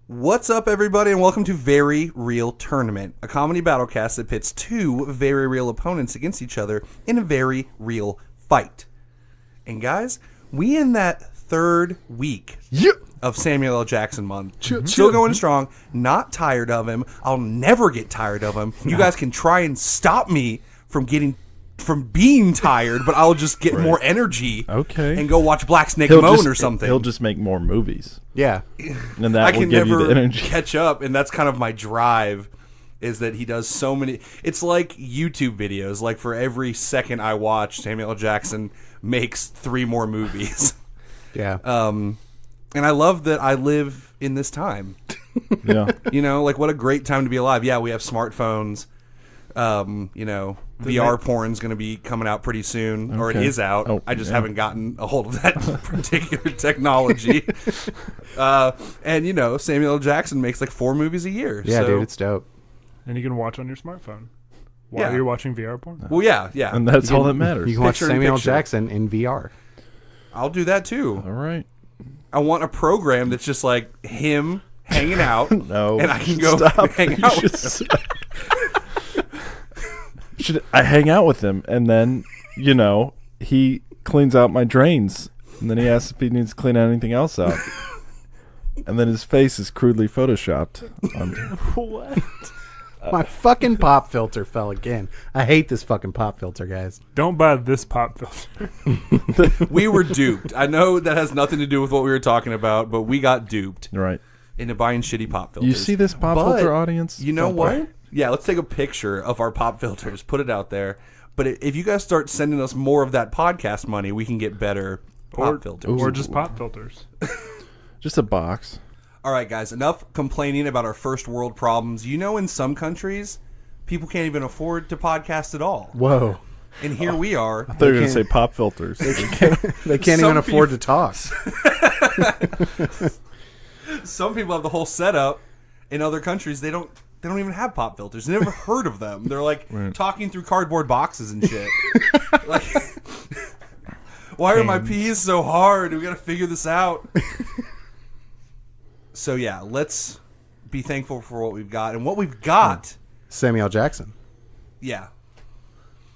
What's up, everybody, and welcome to Very Real Tournament, a comedy battlecast that pits two very real opponents against each other in a very real fight. And guys, we in that third week of Samuel L. Jackson month. Still going strong, not tired of him. I'll never get tired of him. You guys can try and stop me from being tired, but I'll just get more energy and go watch Black Snake Moan or something. He'll just make more movies. Yeah. And that will give you the energy. Catch up, and that's kind of my drive, is that he does so many. It's like YouTube videos. Like, for every second I watch, Samuel L. Jackson makes 3 more movies. Yeah. And I love that I live in this time. Yeah. You know, like, what a great time to be alive. Yeah, we have smartphones. You know, VR porn's going to be coming out pretty soon, or it is out. Oh, I just haven't gotten a hold of that particular technology. And, you know, Samuel L. Jackson makes like 4 movies a year. Yeah, so. dude, it's dope. And you can watch on your smartphone while you're watching VR porn. Well, yeah. And that's all that matters. You can watch Picture in Samuel L. picture. Jackson in VR. I'll do that too. All right. I want a program that's just like him hanging out. No. And I can go hang out with him. I hang out with him, and then, you know, he cleans out my drains, and then he asks if he needs to clean anything else out. And then his face is crudely photoshopped. What? My fucking pop filter fell again. I hate this fucking pop filter, guys. Don't buy this pop filter. We were duped. I know that has nothing to do with what we were talking about, but we got duped Right. into buying shitty pop filters. You see this pop But filter, audience? You know Don't what? buy it. Yeah, let's take a picture of our pop filters, put it out there. But if you guys start sending us more of that podcast money, we can get better pop filters. Or just pop filters. Just a box. All right, guys, enough complaining about our first world problems. You know, in some countries, people can't even afford to podcast at all. Whoa. And here we are. I thought you were going to say pop filters. They can't Some even afford to talk. Some people have the whole setup. In other countries, they don't even have pop filters. They never heard of them. They're like talking through cardboard boxes and shit. Like, why are my peas so hard? We got to figure this out. So yeah, let's be thankful for what we've got. And what we've got, Samuel L. Jackson. yeah.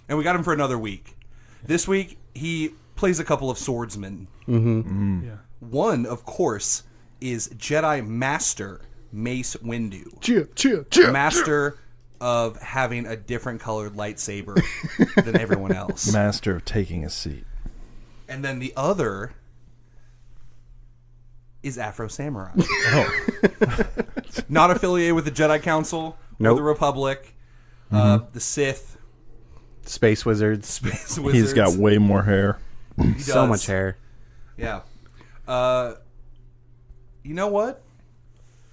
And we got him for another week. This week, he plays a couple of swordsmen. Mm-hmm. Yeah. One, of course, is Jedi Master Mace Windu. Cheer. Master of having a different colored lightsaber than everyone else. Master of taking a seat. And then the other is Afro Samurai. Oh. Not affiliated with the Jedi Council or the Republic, the Sith, Space Wizards. Space Wizards. He's got way more hair. He So does. much hair. Yeah. You know what?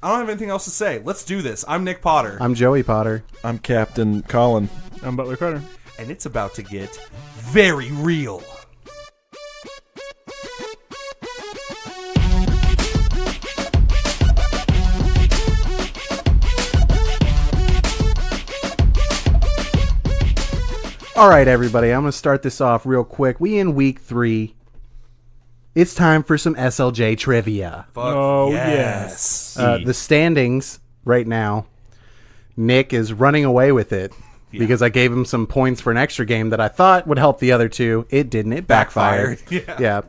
I don't have anything else to say. Let's do this. I'm Nick Potter. I'm Joey Potter. I'm Captain Colin. I'm Butler Carter. And it's about to get very real. All right, everybody. I'm going to start this off real quick. We in week 3. It's time for some SLJ trivia. Fuck Oh, yes. The standings right now, Nick is running away with it because I gave him some points for an extra game that I thought would help the other two. It didn't. It backfired. Yeah.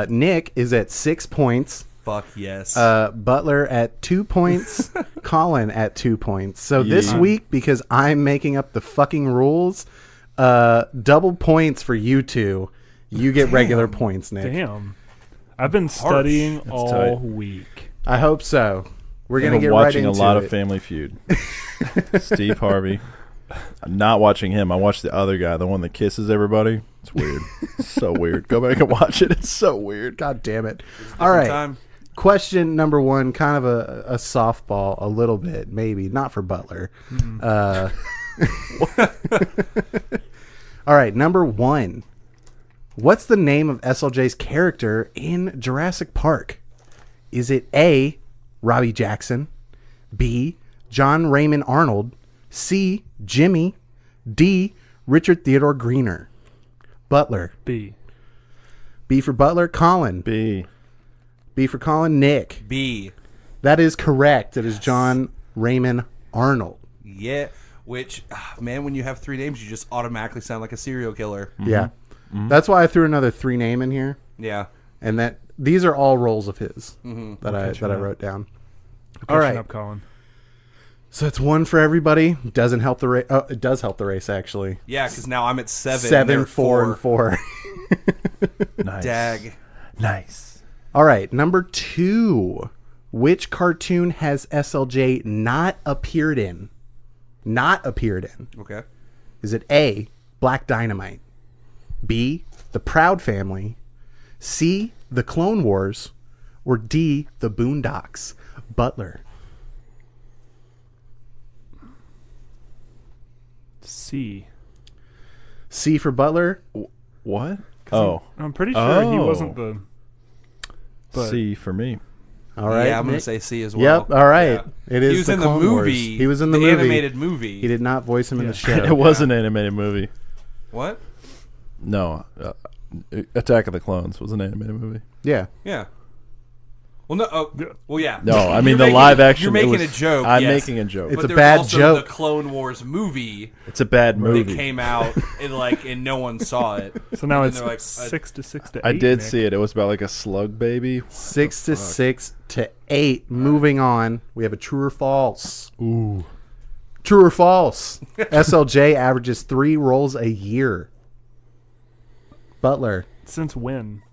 Nick is at 6 points. Fuck yes. Butler at 2 points. Colin at 2 points. So this week, because I'm making up the fucking rules, double points for you two. You get regular points, Nick. Damn. I've been studying all tight. week. I hope so. We're going to get watching right into a lot it. of Family Feud. Steve Harvey. I'm not watching him. I watched the other guy, the one that kisses everybody. It's weird. It's so weird. Go back and watch it. It's so weird. God damn it. All right. Time. Question number 1, kind of a softball, a little bit, maybe. Not for Butler. All right, number 1. What's the name of SLJ's character in Jurassic Park? Is it A, Robbie Jackson, B, John Raymond Arnold, C, Jimmy, D, Richard Theodore Greener? Butler. B. B for Butler. Colin. B. B for Colin. Nick. B. That is correct. It is John Raymond Arnold. Yeah. Which, man, when you have 3 names, you just automatically sound like a serial killer. Yeah. That's why I threw another 3 name in here. Yeah. And that these are all roles of his that I wrote down. All right. Up, Colin. So it's 1 for everybody. Doesn't help the race. Oh, it does help the race, actually. Yeah, because now I'm at 7. 7, 4, and 4. Nice. Dag. Nice. All right. Number 2. Which cartoon has SLJ not appeared in? Not appeared in. Okay. Is it A, Black Dynamite, B, The Proud Family, C, The Clone Wars, or D, The Boondocks? Butler. C. C for Butler. What? Oh. I'm pretty sure he Oh. wasn't the. But C for me. All right. Yeah, I'm going to Nick? say C as well. Yep. All right. Yeah. It is. He was the in the Clone Wars. movie. He was in the the movie. animated movie. He did not voice him in the show. It was an animated movie. What? No. Attack of the Clones was an animated movie. Yeah. Yeah. Well, no. Oh, well, yeah. No, I mean You're the making- live action. You're it making was- a joke. I'm yes. making a joke. It's But a there's bad also joke. The Clone Wars movie It's a bad that movie. came out and no one saw it. so now And it's they're like, 6 to 6 to 8. I did Nick. see it. It was about like a slug baby. 6 to 6 to 8. Moving on. We have a true or false. Ooh. True or false? SLJ averages 3 rolls a year. Butler. Since when?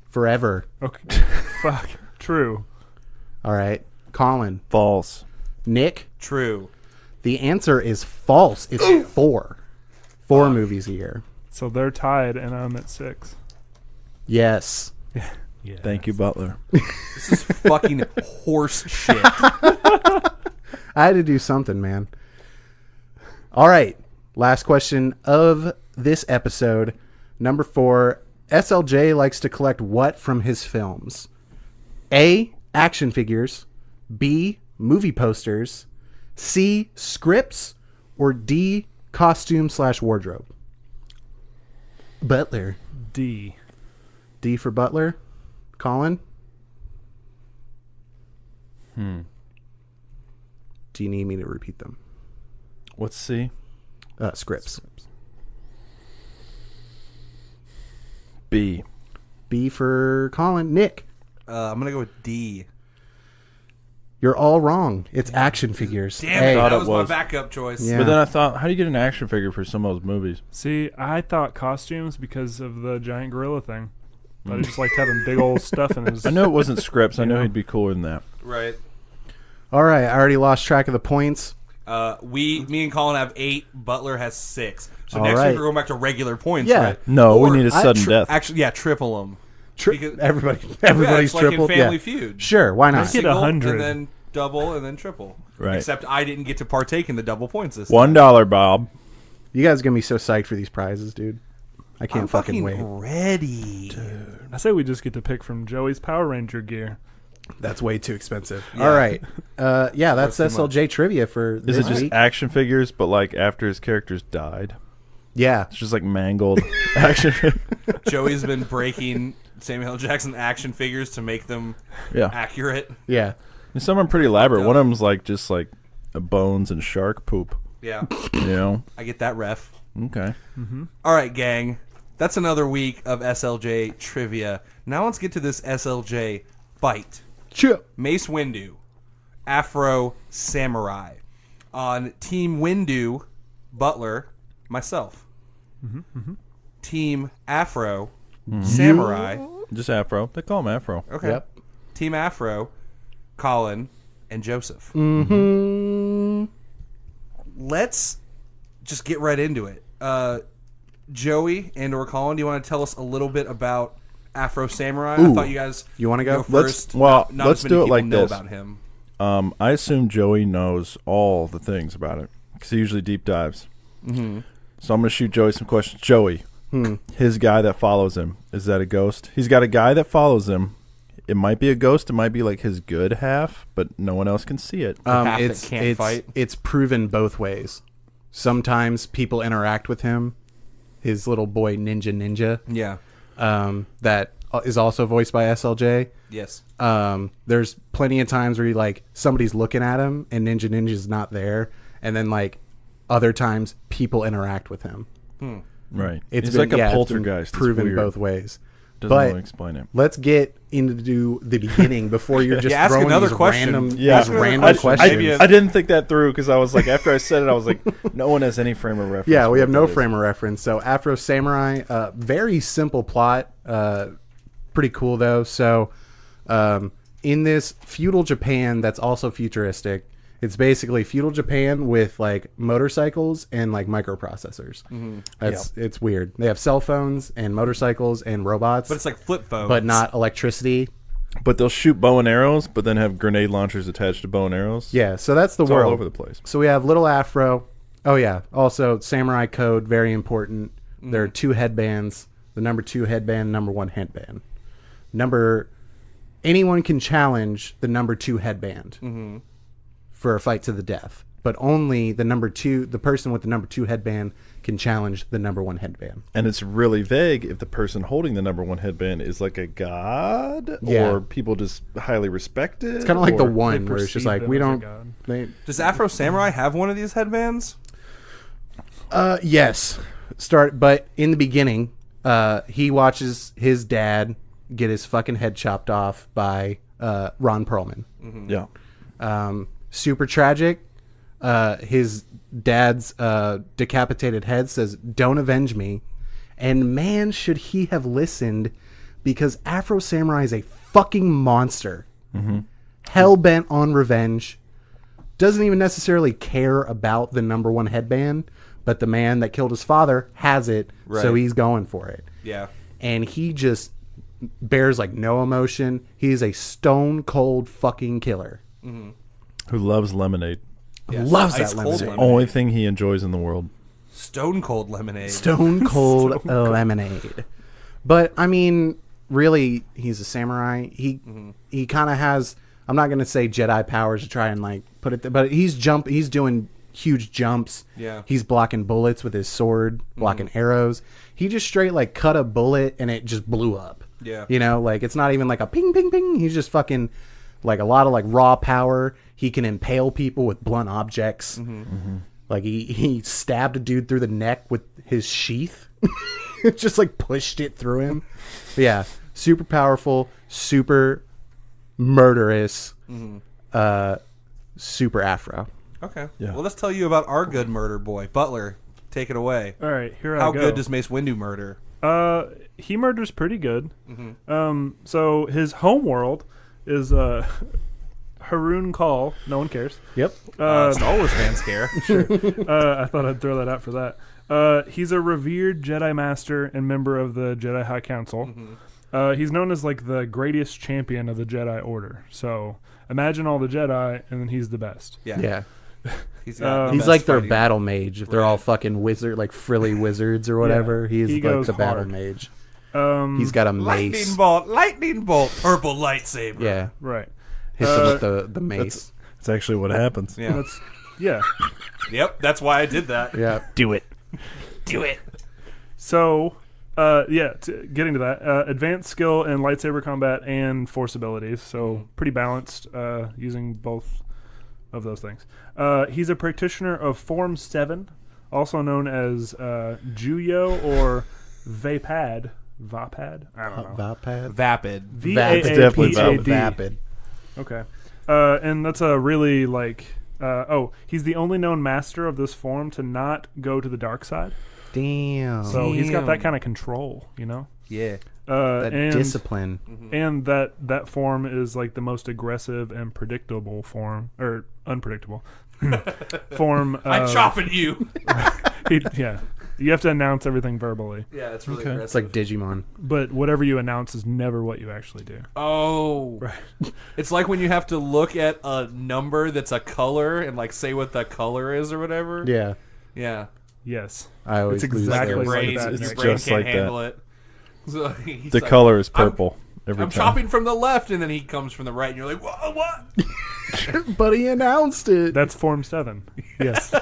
Forever. Okay. Fuck. True. All right. Colin. False. Nick. True. The answer is false. It's 4. 4 movies a year. So they're tied, and I'm at 6. Yes. Yeah. Thank you, Butler. This is fucking horse shit. I had to do something, man. All right. Last question of this episode. Number 4. SLJ likes to collect what from his films? A. Action figures. B. Movie posters. C. Scripts. Or D. Costume/wardrobe. Butler. D. D for Butler. Colin. Do you need me to repeat them? What's C? Scripts. B. B for Colin. Nick. I'm going to go with D. You're all wrong. It's action figures. Damn A. it. thought That it was was. my backup choice. Yeah. But then I thought, how do you get an action figure for some of those movies? See, I thought costumes because of the giant gorilla thing. But I just liked having big old stuff in his. I know it wasn't scripts. I know know? he'd be cooler than that. Right. All right. I already lost track of the points. Me and Colin have 8. Butler has 6. So All next right. week we're going back to regular points, Yeah. right? No, we Or need a sudden death. Actually, yeah, triple them. Because- Everybody's it's like in tripled. Family Yeah. Feud. Sure. Why not? Let's get 100. And then double and then triple. Right. Except I didn't get to partake in the double points this time. $1, Bob. You guys are gonna be so psyched for these prizes, dude. I can't I'm fucking wait. ready. I say we just get to pick from Joey's Power Ranger gear. That's way too expensive. Yeah. All right. Yeah, that's Worth too SLJ trivia for Is this it just week. action figures, but like after his characters died? Yeah. It's just like mangled action figures. Joey's been breaking Samuel L. Jackson action figures to make them Yeah. accurate. Yeah. And some are pretty elaborate. One of them's like just like bones and shark poop. Yeah, You know? I get that ref. Okay. All right, gang. That's another week of SLJ trivia. Now let's get to this SLJ fight. Chip. Mace Windu, Afro Samurai. On Team Windu, Butler, myself. Team Afro, Samurai. Just Afro. They call him Afro. Okay. Yep. Team Afro, Colin, and Joseph. Let's just get right into it. Joey and or Colin, do you want to tell us a little bit about Afro Samurai? I Ooh. thought you guys You wanna go? first. Let's Not as many do it people like know this. about him. I assume Joey knows all the things about it because he usually deep dives. Mm-hmm. So I'm going to shoot Joey some questions. Joey, his guy that follows him, is that a ghost? He's got a guy that follows him. It might be a ghost. It might be like his good half, but no one else can see it. half that It's can't fight. it's proven both ways. Sometimes people interact with him, his little boy ninja, Yeah. that is also voiced by SLJ. Yes. There's plenty of times where somebody's looking at him and Ninja's not there, and then other times people interact with him. Right. It's He's been, like a it's been poltergeist. It's proven weird. both ways. Doesn't But really explain it. let's get into the beginning before you're just ask throwing another these question. random, Yeah. these another random question. questions. Maybe I didn't think that through because I was like, after I said it, I was like, no one has any frame of reference. Yeah, for we have what no that is. frame of reference. So Afro Samurai, very simple plot. Pretty cool though. So in this feudal Japan that's also futuristic, it's basically feudal Japan with motorcycles and microprocessors. It's weird. They have cell phones and motorcycles and robots, But it's like flip phones. but not electricity. But they'll shoot bow and arrows, but then have grenade launchers attached to bow and arrows. Yeah, so that's the It's world. all over the place. So we have little Afro. Oh yeah, also samurai code, very important. There are 2 headbands. The number 2 headband, number 1 headband. Anyone can challenge the number 2 headband for a fight to the death, but only the person with the number 2 headband can challenge the number 1 headband. And it's really vague if the person holding the number 1 headband is like a god Yeah. or people just highly respect it. It's kind of like the or- one where it's just perceive we them as a don't. god. Does Afro Samurai have one of these headbands? Yes. But in the beginning, he watches his dad get his fucking head chopped off by Ron Perlman. Yeah. Super tragic. His dad's decapitated head says, "Don't avenge me." And man, should he have listened, because Afro Samurai is a fucking monster. Hell bent on revenge. Doesn't even necessarily care about the number 1 headband, but the man that killed his father has it, so Right. he's going for it. Yeah. And he just bears no emotion. He's a stone cold fucking killer. Who loves lemonade. Yes. Loves that Ice cold lemonade. Only thing he enjoys in the world. Stone cold lemonade. Stone cold lemonade. But I mean, really, he's a samurai. He kind of has. I'm not gonna say Jedi powers to try and put it there, but he's doing huge jumps. Yeah. He's blocking bullets with his sword, blocking arrows. He just straight cut a bullet and it just blew up. Yeah. It's not even a ping ping ping. He's just fucking a lot of raw power. He can impale people with blunt objects. He stabbed a dude through the neck with his sheath. Just pushed it through him. But yeah, super powerful, super murderous, super Afro. Okay. Yeah. Well, let's tell you about our good murder boy, Butler. Take it away. All right, here How I go. good does Mace Windu murder? He murders pretty good. So his home world is Haroon Call. No one cares. Yep. Star Wars fans care. I thought I'd throw that out for that. He's a revered Jedi Master and member of the Jedi High Council. He's known as the greatest champion of the Jedi Order. So imagine all the Jedi, and then he's the best. Yeah. He's got the He's best their fighting- battle mage. If they're all fucking wizard, frilly wizards or whatever, he's he goes the battle hard. mage. He's got a mace. Lightning bolt, purple lightsaber. Yeah. Right. Hits him with the mace. That's actually what happens. Yeah. That's yeah. Yep. That's why I did that. Yeah. Do it. Do it. So, getting to that, advanced skill in lightsaber combat and force abilities. So pretty balanced, using both of those things. He's a practitioner of Form 7, also known as Juyo or Vapad. Vapad? I don't know. Vapad. Vapid. It's definitely VAAPAD. Vapid. Okay. And that's a really he's the only known master of this form to not go to the dark side. Damn. So he's got that Damn. kind of control, Yeah. that and discipline. and that form is the most aggressive and predictable form, or unpredictable form. I'm chopping you. You have to announce everything verbally, Yeah, it's really It's aggressive. like Digimon. but whatever you announce is never what you actually do. Oh. Right. It's like when you have to look at a number that's a color and say what the color is or whatever. Yeah. Yeah. Yes. I always It's lose exactly those. like Brain, that. his It's brain just can't like that. handle it. So he's The like, color is purple every I'm time. chopping from the left, and then he comes from the right, and you're like, what? But he announced it. That's Form 7. Yes.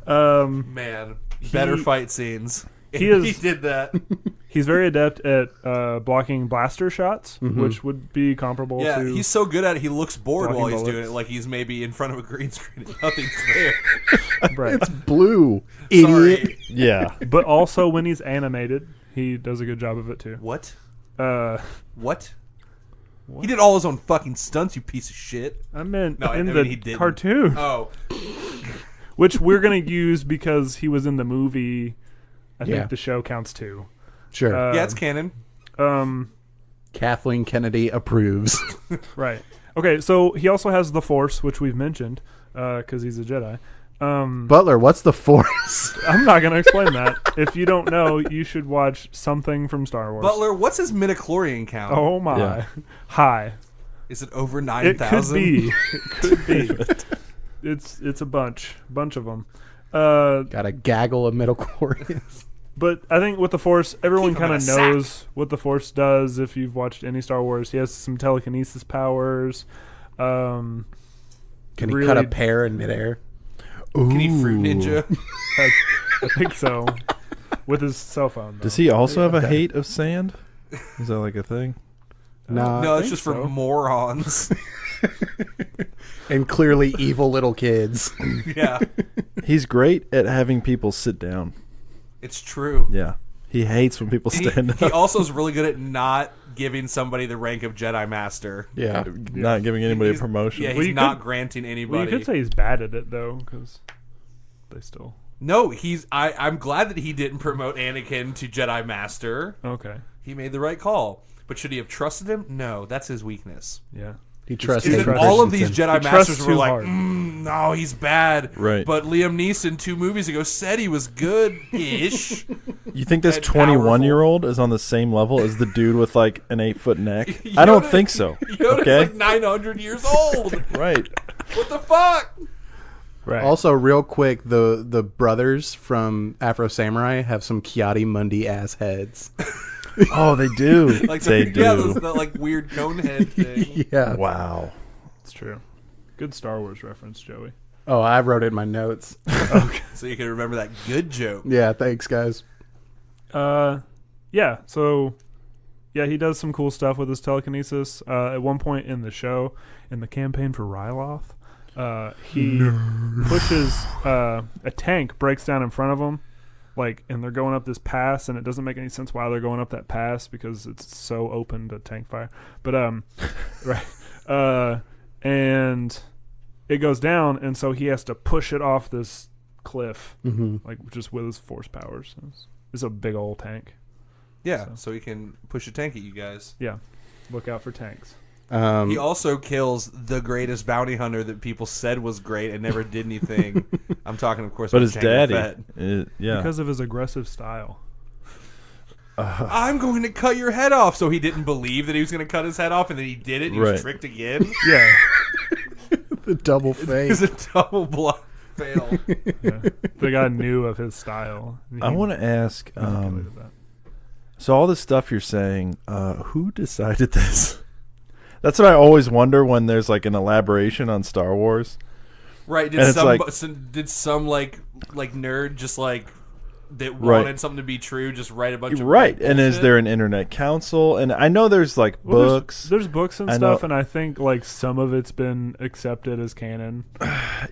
Man, better fight scenes. He is- He did that. He's very adept at blocking blaster shots, which would be comparable Yeah, to... he's so good at it, he looks bored blocking while he's doing bullets. it, like he's maybe in front of a green screen and nothing's there. Right. It's blue, idiot. Sorry. Yeah. But also when he's animated, he does a good job of it too. What? Uh, What? He did all his own fucking stunts, you piece of shit. I meant No, I in mean, the he didn't. cartoon, Oh. which we're going to use because he was in the movie. I Yeah. think the show counts too. Sure. Yeah, it's canon. Kathleen Kennedy approves. Right. Okay, so he also has the Force, which we've mentioned, because he's a Jedi. Butler, what's the Force? I'm not going to explain that. If you don't know, you should watch something from Star Wars. Butler, what's his midichlorian count? Oh my. Yeah. High. Is it over It 9,000? could be. It could be. It's a bunch of them. Got a gaggle of midichlorians. But I think with the Force, everyone Keep him kind in of a sack. knows what the Force does. If you've watched any Star Wars, he has some telekinesis powers. Can he Really- cut a pear in midair? Can he fruit ninja? I think so. With his cell phone. Though. Does he also have a hate of sand? Is that like a thing? No. No, it's think just for so. morons. And clearly evil little kids. Yeah, He's great at having people sit down. it's true. Yeah. He hates when people stand He up. also is really good at not giving somebody the rank of Jedi Master. Yeah. Not giving anybody a He's- promotion. Yeah, Well, he's you not could- granting Well, anybody. you could say he's bad at it though, because they still. No, I'm glad that he didn't promote Anakin to Jedi Master. Okay. He made the right call. But should he have trusted him? No, that's his weakness. Yeah. He trusts Isn't Hayden all of these Christensen. Jedi He trusts Masters were too like, hard. no, he's bad. Right. But Liam Neeson 2 movies ago said he was good-ish. You think this and 21-year-old is on the same level as the dude with like an 8-foot neck? Yoda- I don't think so. Yoda's Okay. like 900 years old. Right. What the fuck? Right. Also, real quick, the brothers from Afro Samurai have some Kiadi Mundi ass heads. Oh, they do. Like they the, do. yeah, that like weird cone head thing. Yeah. Wow. It's true. Good Star Wars reference, Joey. Oh, I wrote it in my notes. So you can remember that good joke. Yeah, thanks, guys. Yeah. So, yeah, he does some cool stuff with his telekinesis. At one point in the show, in the campaign for Ryloth, he pushes a tank, breaks down in front of him, like, and they're going up this pass, and it doesn't make any sense why they're going up that pass because it's so open to tank fire. But right, and it goes down, and so he has to push it off this cliff, like just with his force powers. It's a big old tank. Yeah, so he can push a tank at you guys. Yeah, look out for tanks. He also kills the greatest bounty hunter that people said was great and never did anything. I'm talking, of course, But about his Jango daddy, Fett. yeah. Because of his aggressive style. I'm going to cut your head off. So he didn't believe that he was going to cut his head off, and then he did it. And he Right. was tricked again. Yeah. The double It face. was a double block fail. Yeah. The guy knew of his style. I want to ask, calculated that. so all this stuff you're saying, who decided this? That's what I always wonder when there's like an elaboration on Star Wars. Right? And it's Did some like nerd just like that Right. wanted something to be true just write a bunch of Right. And is bullshit? there an internet council? And I know there's like Well, books. There's books and I stuff, know- and I think like some of it's been accepted as canon.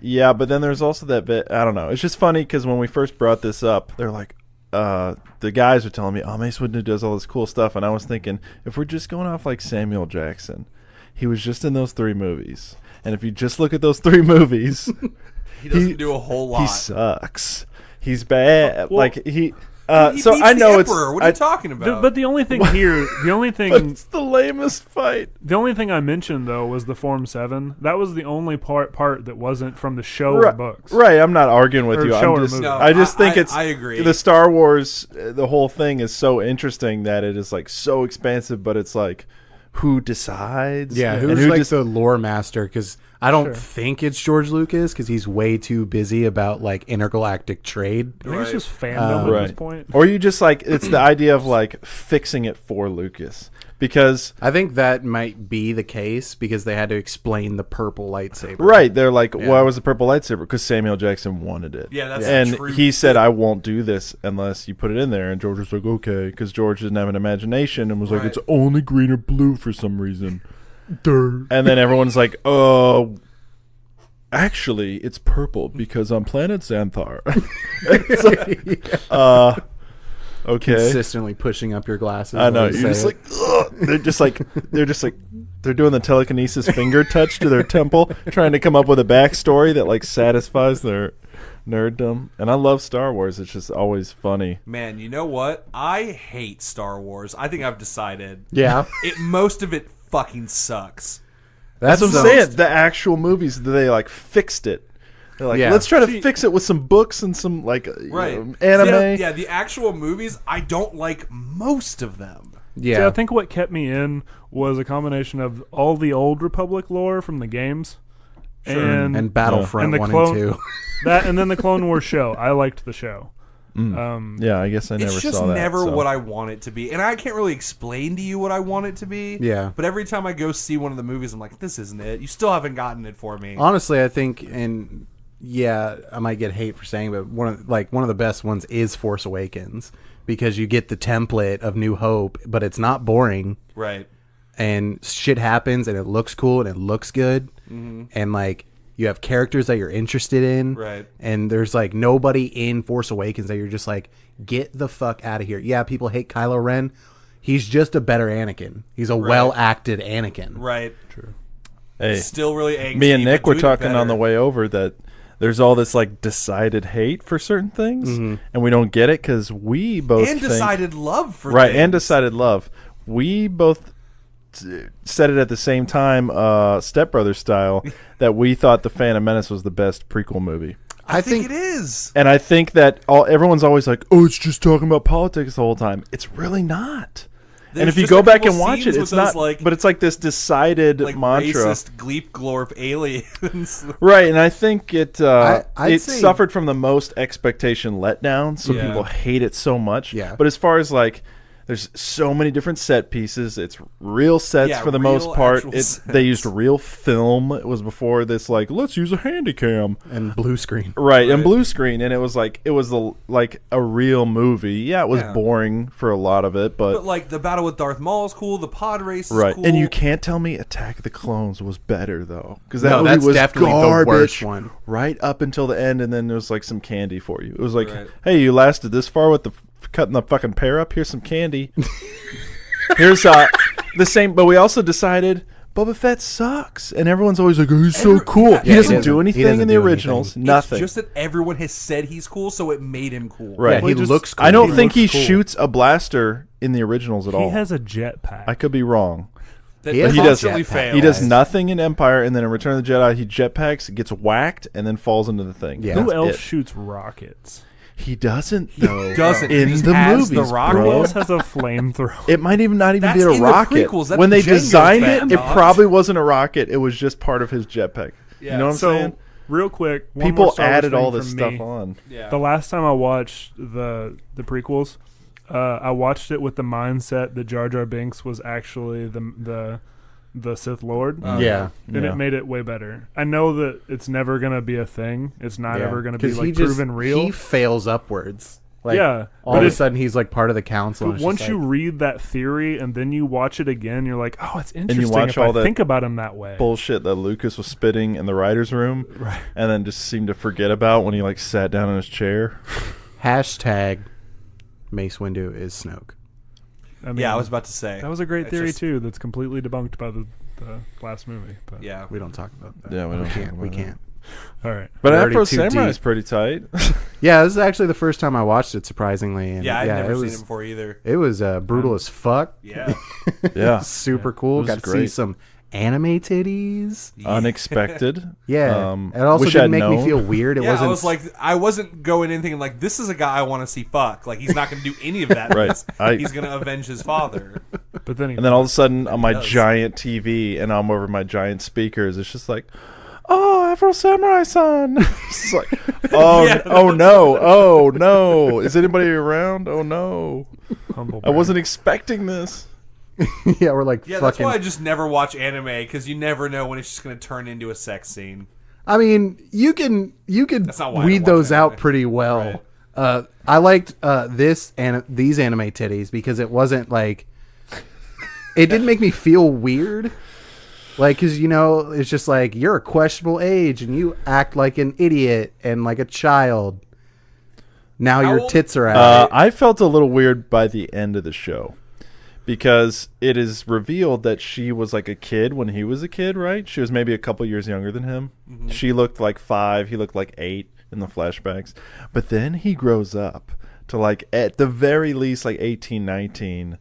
Yeah, but then there's also that bit. I don't know. It's just funny because when we first brought this up, they're like, the guys were telling me, "Oh, Mace Windu does all this cool stuff," and I was thinking, if we're just going off like Samuel Jackson, he was just in those 3 movies, and if you just look at those 3 movies, He doesn't do a whole lot. he sucks. He's bad. Well, like he. He So beats I the know it's. Emperor. What are you talking about? But the only thing here, the only but thing, it's the lamest fight. the only thing I mentioned though was the Form 7. That was the only part that wasn't from the show or books. Right, I'm not arguing with Or you. show I'm or just, movie. No, I just think it's. I agree. The Star Wars, the whole thing is so interesting that it is like so expansive, but it's like, who decides? Yeah, And who's who like just- the lore master? Because I don't Sure. think it's George Lucas because he's way too busy about like intergalactic trade. I think it's Right. just fandom at Right. this point. Or you just like it's the idea of like fixing it for Lucas. because I think that might be the case because they had to explain the purple lightsaber. right, they're like, why was the purple lightsaber? Because Samuel Jackson wanted it. Yeah, that's and the truth. he said, I won't do this unless you put it in there. And George was like, okay, because George didn't have an imagination and was like, Right. it's only green or blue for some reason. And then everyone's like, oh, actually, it's purple because on planet Xanthar. It's like, okay. Consistently pushing up your glasses. I know. when you You're just say like, ugh. They're just like, they're doing the telekinesis finger touch to their temple, trying to come up with a backstory that like satisfies their nerddom. And I love Star Wars. It's just always funny. Man, you know what? I hate Star Wars. I think I've decided. Yeah. Most of it fucking sucks. That's what I'm the- saying. The actual movies, they like fixed it. They're like, Yeah. let's try to fix it with some books and some like Right. anime. Yeah, the actual movies, I don't like most of them. Yeah. See, I think what kept me in was a combination of all the old Republic lore from the games, and Battlefront and the 1 clone- and 2. that, and then the Clone Wars show. I liked the show. Yeah, I guess I never It's just saw that. never so. what I want it to be. And I can't really explain to you what I want it to be. Yeah. But every time I go see one of the movies, I'm like, this isn't it. You still haven't gotten it for me. Honestly, I think, and yeah, I might get hate for saying, but one of the best ones is Force Awakens because you get the template of New Hope, but it's not boring. Right. And shit happens and it looks cool and it looks good. And like you have characters that you're interested in. Right. And there's like nobody in Force Awakens that you're just like, get the fuck out of here. Yeah, people hate Kylo Ren. He's just a better Anakin. He's a well acted Anakin. Right. Hey, Still really angsty. me and Nick but were doing talking on better. the way over that there's all this like decided hate for certain things, Mm-hmm. and we don't get it because we both And think, decided love for right, things. and decided love. We both said it at the same time, Step Brothers style, that we thought The Phantom Menace was the best prequel movie. I think it is. And I think that everyone's always like, oh, it's just talking about politics the whole time. It's really not. And There's if you just go a back couple and watch scenes it, with it's those, not. like- but it's like this decided Like mantra, racist gleep glorp aliens. right? And I think it I'd it say- suffered from the most expectation letdown, so Yeah. people hate it so much. Yeah. But as far as like, there's so many different set pieces. It's real sets Yeah, for the real most part. actual They sets. used real film. It was before this like, let's use a handy cam. And blue screen. Right, and blue screen, and it was like like a real movie. Yeah, it was Yeah. boring for a lot of it, But like the battle with Darth Maul is cool. The pod race is right. cool. And you can't tell me Attack of the Clones was better though, because that No, movie that's was definitely the garbage worst one. right up until the end, and then there was like some candy for you. It was like, Right. hey, you lasted this far with the cutting the fucking pear up. Here's some candy. Here's the same. But we also decided Boba Fett sucks, and everyone's always like, oh, he's so cool. Yeah, he he doesn't doesn't- do he anything doesn't in the do originals. anything. Nothing. It's just that everyone has said he's cool, so it made him cool. Right. Yeah, he just- looks cool. I don't He think he looks cool. shoots a blaster in the originals at He all. has a jetpack. I could be wrong. That He has He does. constantly jetpack. fails. He does nothing in Empire, and then in Return of the Jedi, he jetpacks, gets whacked, and then falls into the thing. Yeah. Who That's else it. shoots rockets? He doesn't. Though. doesn't. He in just the has movies, the rocket. Who bro. else has a flamethrower? It might even not even That's be a in the rocket. prequels. That's When they Jango designed Fett, it, it dog. probably wasn't a rocket. It was just part of his jetpack. Yeah. You know what I'm So, saying? real quick, one more People Star Wars added all thing this from stuff me. on. Yeah. The last time I watched the prequels, I watched it with the mindset that Jar Jar Binks was actually the Sith Lord. Yeah. And Yeah. it made it way better. I know that it's never going to be a thing. It's not Yeah. ever going to be 'Cause like he just- proven real. He fails upwards. Like, Yeah, all but of a if- sudden he's like part of the council. But and it's once just you like, read that theory and then you watch it again, you're like, oh, it's interesting watch if all I that think about him that way. Bullshit that Lucas was spitting in the writer's room, Right. and then just seemed to forget about when he like sat down in his chair. hashtag Mace Windu is Snoke. I mean, Yeah, I was about to say. that was a great It's theory just- too. That's completely debunked by the last movie. But Yeah. We don't talk about that. Yeah, we don't talk can't. We about it. can't. all right. But We're already Afro too Samurai deep. is pretty tight. Yeah, this is actually the first time I watched it, surprisingly. And Yeah, I'd never it seen was, him before either. It was brutal as fuck. Yeah. Yeah, Super cool. was Got to see great. some anime titties. unexpected. Yeah. it also wish didn't I'd make me known. feel weird. It Yeah, wasn't. I was like, I wasn't going in thinking like, this is a guy I want to see fuck. Like, he's not going to do any of that. Right. He's going to avenge his father. But then, And then all of a sudden, on my does. giant TV and I'm over my giant speakers, it's just like, oh, Afro Samurai-san. It's like, oh, Yeah. oh no, oh no. Is anybody around? Oh no. humble I wasn't expecting this. Yeah, we're like Yeah, that's fucking. why I just never watch anime, because you never know when it's just going to turn into a sex scene. I mean, you can That's not why I weed don't watch those out anime. pretty well. Right. I liked this and these anime titties because it wasn't like it didn't make me feel weird. Like, because it's just like you're a questionable age and you act like an idiot and like a child. Now How your old- tits are out. I felt a little weird by the end of the show because it is revealed that she was like a kid when he was a kid, right? She was maybe a couple years younger than him. Mm-hmm. She looked like 5, he looked like 8 in the flashbacks. But then he grows up to like at the very least like 18, 19,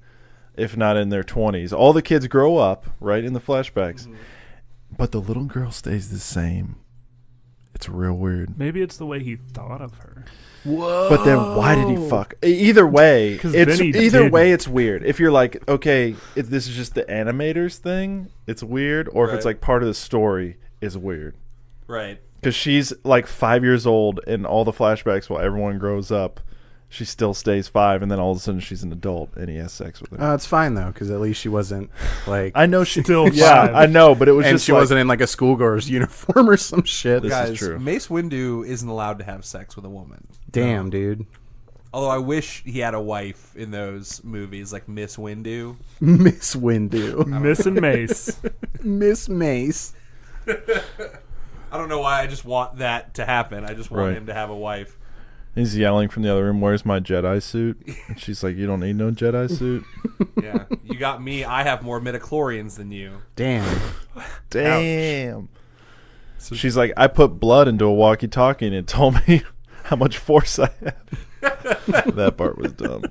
if not in their 20s. All the kids grow up, right, in the flashbacks. Mm-hmm. But the little girl stays the same. It's real weird. Maybe it's the way he thought of her. But then why did he fuck? Either way, 'Cause it's then he either didn't. way it's weird. If you're like, okay, if this is just the animators thing, it's weird, or if it's Right. like part of the story, is weird. Right. Because she's like 5 years old in all the flashbacks while everyone grows up. She still stays 5, and then all of a sudden she's an adult and he has sex with her. It's fine though, because at least she wasn't like. I know she Still yeah, 5. I know, but it was and just she like, wasn't in like a schoolgirl's uniform or some shit. This is Guys, true. Mace Windu isn't allowed to have sex with a woman. Damn, dude. Although I wish he had a wife in those movies, like Miss Windu. Miss Windu. Miss and Mace. Miss Mace. I don't know why I just want that to happen. I just want Right. him to have a wife. he's yelling from the other room, "Where's my Jedi suit?" And she's like, "You don't need no Jedi suit." Yeah. You got me. I have more midichlorians than you. Damn. Damn. She's like, I put blood into a walkie-talkie and it told me how much force I had. That part was dumb.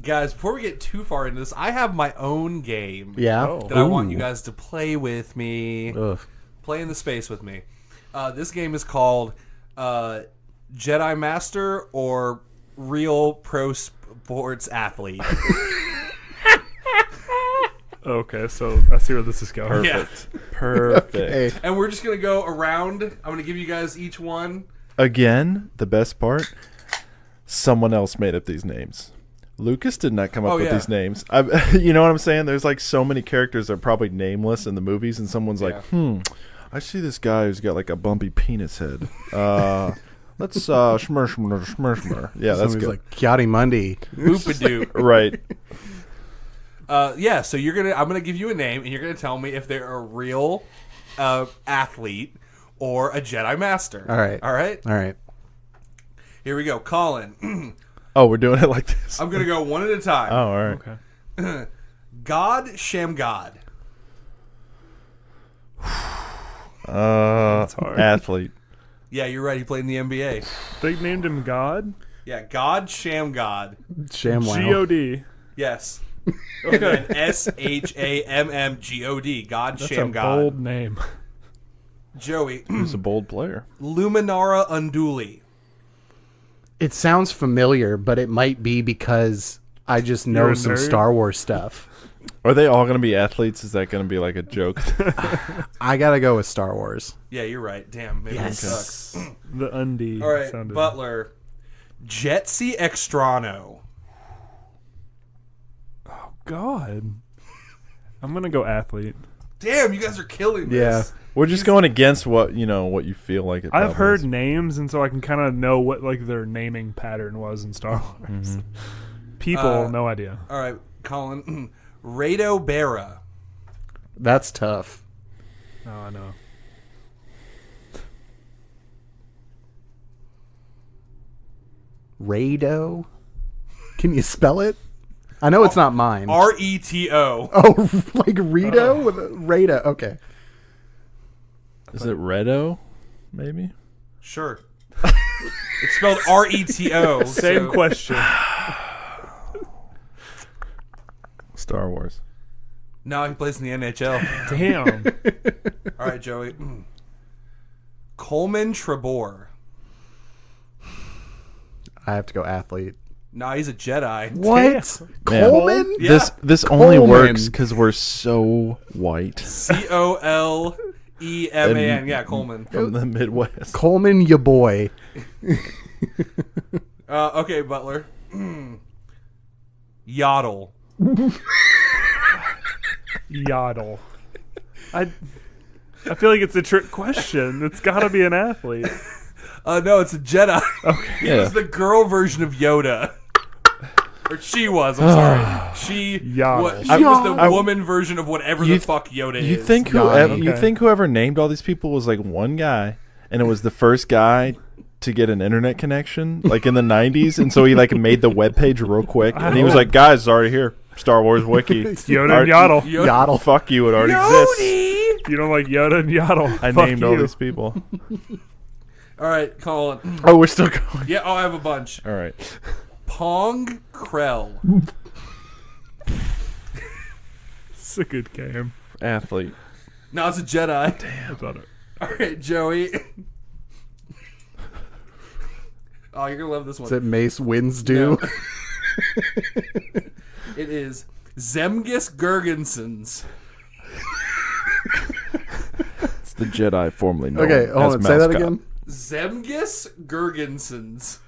Guys, before we get too far into this, I have my own game Yeah. Oh. that I want you guys to play with me. Ugh. Play in the space with me. This game is called Jedi Master or Real Pro Sports Athlete. Okay, so I see where this is going. Perfect. Perfect. Okay. And we're just going to go around. I'm going to give you guys each one. Again, the best part, someone else made up these names. Lucas did not come up Oh, with yeah. these names. You know what I'm saying? There's like so many characters that are probably nameless in the movies, and someone's like, I see this guy who's got like a bumpy penis head. Let's shmur shmur shmur shmur. Yeah, that's Somebody's good. like Kiati Mundi. Boopadoo. Right. Yeah, so I'm gonna give you a name, and you're gonna tell me if they're a real athlete or a Jedi Master. All right. All right. All right. Here we go, Colin. Oh, we're doing it like this. I'm gonna go one at a time. Oh, all right. Okay. God, Shamgod. hard. Athlete. Yeah, you're right. He played in the NBA. They named him God? Yeah, God, Shamgod. ShamWow. G-O-D. Yes. And then SHAMMGOD. God, That's a Shamgod. bold name. Joey. He's a bold player. Luminara Unduli. It sounds familiar, but it might be because I just know You're a some nerd? Star Wars stuff. Are they all going to be athletes? Is that going to be like a joke? I gotta go with Star Wars. Yeah, you're right. Damn, maybe it sucks. The undie. All right, sounded. Butler. Jetsy Extrano. God. I'm going to go athlete. Damn, you guys are killing this. Yeah. We're just going against what you feel like. It I've probably heard is. names, and so I can kind of know what like their naming pattern was in Star Wars. People, no idea. All right, Colin. Rado Barra. That's tough. Oh, I know. Rado? Can you spell it? I know it's not mine. RETO. Oh, like Rito with a Rado. Okay. Is it Redo? Maybe. Sure. It's spelled RETO. Same question. Star Wars. No, he plays in the NHL. Damn. All right, Joey. Coleman Trebor. I have to go athlete. Nah, he's a Jedi. What? Man. Coleman? Yeah. This only Coleman. works because we're so white COLEMAN. Yeah, Coleman. from the Midwest. Coleman, ya boy. Okay, Butler. Yaddle. Yaddle. I feel like it's a trick question. It's got to be an athlete. No, it's a Jedi. Okay. It was the girl version of Yoda. Or she was, I'm sorry. She Yaddle. she was the woman version of whatever the fuck Yoda You is. think Yanni. you think whoever named all these people was like one guy, and it was the first guy to get an internet connection, like in the 90s, and so he like made the webpage real quick, and he was like, "Guys, it's already here. Star Wars Wiki. Yoda and Yaddle. Yaddle. Fuck you, it already exists." You don't like Yoda and Yaddle. I Fuck named you. all these people. All right, Colin. Oh, we're still going. Yeah, I have a bunch. All right. Pong Krell. It's a good game. Athlete. No, it's a Jedi. I thought it. All right, Joey. Oh, you're going to love this one. Is it Mace Windu? No. It is Zemgus Girgensons. It's the Jedi formerly known Okay, hold as on. Say that mascot. again. Zemgus Girgensons.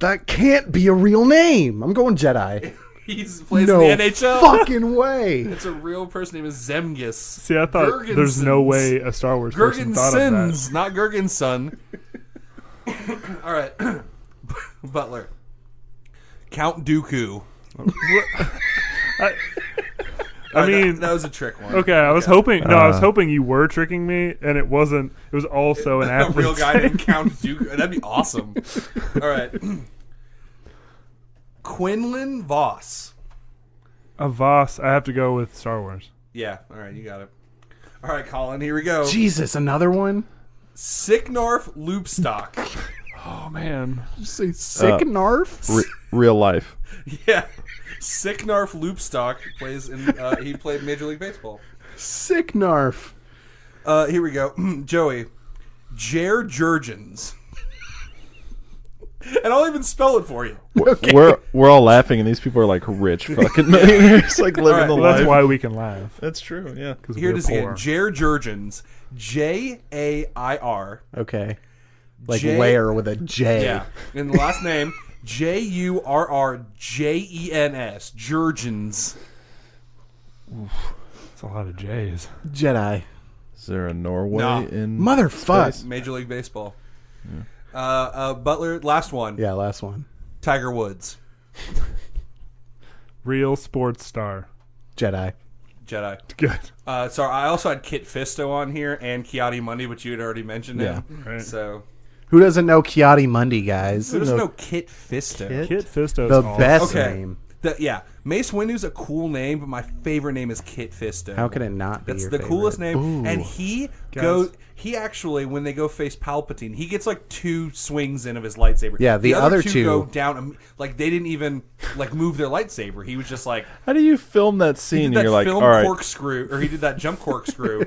That can't be a real name. I'm going Jedi. He plays No in the NHL. fucking way. It's a real person named Zemgus. See, I thought there's no way a Star Wars person thought of that. Girgensons, not Girgenson. All right. Butler. Count Dooku. I mean, that was a trick one. okay, I was hoping. No, I was hoping you were tricking me, and it wasn't. It was also an A athlete. real guy named Count Dooku. That'd be awesome. All right. Quinlan Voss. A Voss. I have to go with Star Wars. Yeah. All right, you got it. All right, Colin. Here we go. Jesus, another one? Sicknarf Loopstock. Oh man, Did you say sick narf? Real life. Yeah. Sicknarf Loopstock plays in. He played Major League Baseball. Sick narf. Here we go. Joey. Jer Jurgens. And I'll even spell it for you. We're all laughing, and these people are like rich fucking millionaires, like living the well, life. that's why we can laugh. That's true. Yeah. Because Here we're it is again. poor. Jer Jurgens. Jair. Okay. Like J- where with a J. Yeah. And the last name, Jurrrgens. Jurgens. It's a lot of J's. Jedi. Is there a Norway No. in Motherfuck. Major League Baseball. Butler, last one. Yeah, last one. Tiger Woods. Real sports star. Jedi. Jedi. Good. Sorry, I also had Kit Fisto on here and Kiati Mundi, which you had already mentioned him. Right. So, Who doesn't know Kiati Mundi, guys? who doesn't know Kit Fisto? Kit Fisto's The awesome. best Okay. name. Yeah, Mace Windu's a cool name, but my favorite name is Kit Fisto. How can it not be That's your the coolest favorite? name. Ooh. And he Guys. he actually, when they go face Palpatine, he gets like 2 swings in of his lightsaber. Yeah, the other two go down. Like they didn't even like move their lightsaber. He was just like How do you film that he scene? did And that you're like, film all right, corkscrew, or he did that jump corkscrew,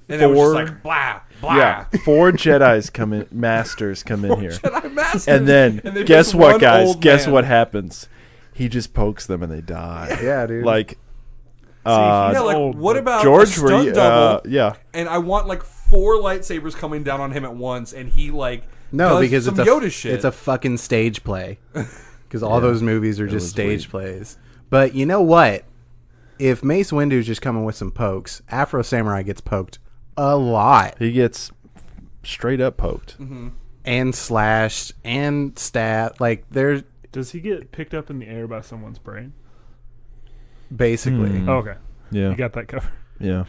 and it was just like blah blah. yeah, 4 Jedi's come in, masters come in here, Jedi Master. and then they guess pick what, one guys? old Guess man. what happens? He just pokes them and they die. Yeah, dude. Like, Yeah, like old, what but about George, a were stunt you, double? yeah, And I want like 4 lightsabers coming down on him at once, and he like No, does because some it's a Yoda shit. it's a fucking stage play. Because all those movies are just was stage weak. plays. But you know what? If Mace Windu's just coming with some pokes, Afro Samurai gets poked a lot he gets straight up poked. and slashed and stabbed. Like they're Does he get picked up in the air by someone's brain? basically Oh, okay. Yeah, You got that covered. yeah,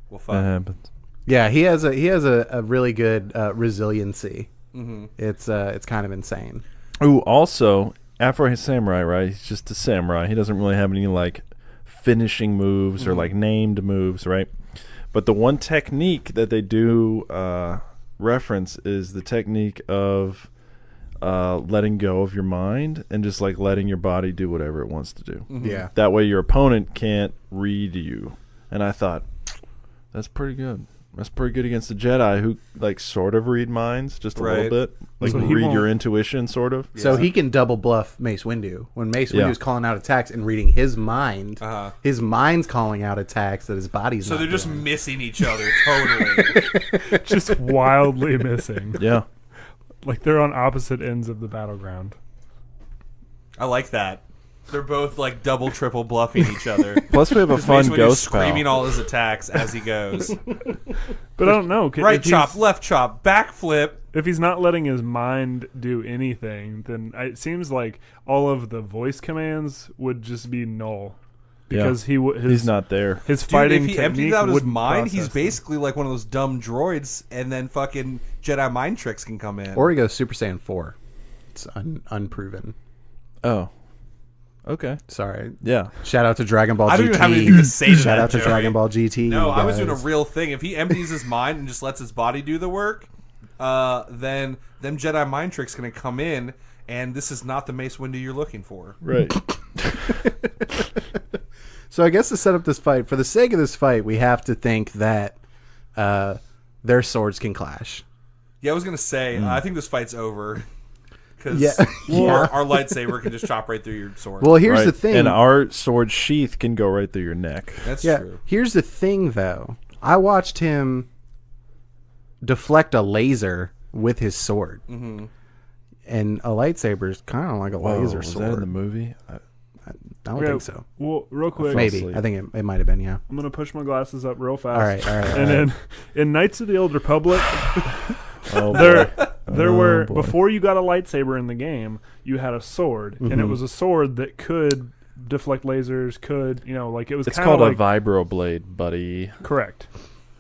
well, that fuck. happens. Yeah, he has a really good resiliency. It's kind of insane. Ooh, also Afro Samurai, right? He's just a samurai. He doesn't really have any like finishing moves or like named moves, right? But the one technique that they do reference is the technique of letting go of your mind and just like letting your body do whatever it wants to do. Yeah. That way your opponent can't read you. And I thought, that's pretty good. That's pretty good against the Jedi who like sort of read minds just a Right. little bit. Like So he read your won't- intuition sort of. So he can double bluff Mace Windu. When Mace Yeah. Windu's calling out attacks and reading his mind, Uh-huh. his mind's calling out attacks that his body's So not they're just doing. missing each other totally. Just wildly missing. Yeah. Like they're on opposite ends of the battleground. I like that. They're both like double, triple bluffing each other. Plus, we have a fun Mace Windu's ghost screaming pal. all his attacks as he goes. But I don't know. Right if he's- chop, left chop, backflip. If he's not letting his mind do anything, then it seems like all of the voice commands would just be null. Because he's not there. His Dude, fighting if he technique empties out his wouldn't mind, he's process them. basically like one of those dumb droids, and then fucking Jedi mind tricks can come in. Or he goes Super Saiyan 4. It's unproven. Oh, okay. Sorry. Yeah. Shout out to Dragon Ball GT. I don't even have anything to say to Shout that, out to Joey. Dragon Ball GT. No, you I was doing a guys. real thing. If he empties his mind and just lets his body do the work, then them Jedi mind tricks going to come in, and this is not the Mace Windu you're looking for. Right. So I guess to set up this fight, for the sake of this fight, we have to think that their swords can clash. Yeah, I was going to say, I think this fight's over. Because Yeah. our lightsaber can just chop right through your sword. Well, here's Right. the thing. And our sword sheath can go right through your neck. That's Yeah. true. Here's the thing, though. I watched him deflect a laser with his sword, and a lightsaber is kind of like a Whoa, laser was sword. that in the movie? I don't Okay, think so. Well, real quick, Maybe. asleep. I think it might have been. Yeah. I'm gonna push my glasses up real fast. All right. And then in Knights of the Old Republic, Oh, there boy. were boy. before you got a lightsaber in the game, you had a sword, and it was a sword that could deflect lasers. Could like it was It's kind called of like a vibroblade, buddy. correct.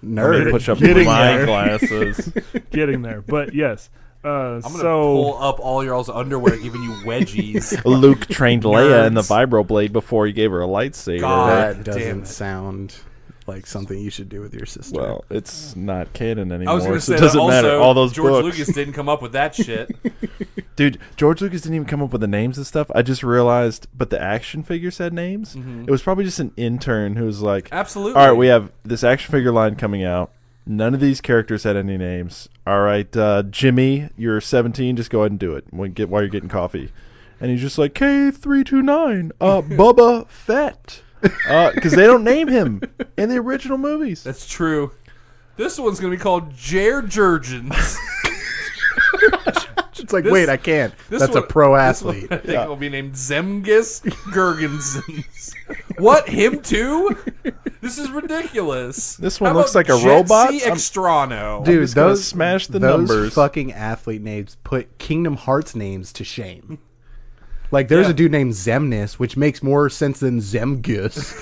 Nerd. Push up Getting my there. glasses. Getting there, but yes. I'm going to So pull up all y'all's underwear, giving you wedgies. Luke trained Leia in the Nerds. vibroblade before he gave her a lightsaber. God. That damn doesn't it. sound like something you should do with your sister. Well, it's not canon anymore, I was going to so say it that doesn't also, matter. All those George books. Lucas didn't come up with that shit. Dude, George Lucas didn't even come up with the names and stuff. I just realized, but the action figures had names. It was probably just an intern who was like, Absolutely. all right, we have this action figure line coming out. None of these characters had any names. All right, Jimmy, you're 17. Just go ahead and do it while you're getting coffee. And he's just like, K329, Bubba Fett. Because they don't name him in the original movies. That's true. This one's going to be called Jer Jurgens. It's like, This- wait, I can't. This That's one- a pro this one, athlete. I think it will be named Zemgus Gergensons. What? Him too? This is ridiculous. This one How looks about like a Jetsi robot? Extrano. Dude, just gonna those smash the those numbers. fucking athlete names put Kingdom Hearts names to shame. Like, there's Yeah. a dude named Zemnis, which makes more sense than Zemgus.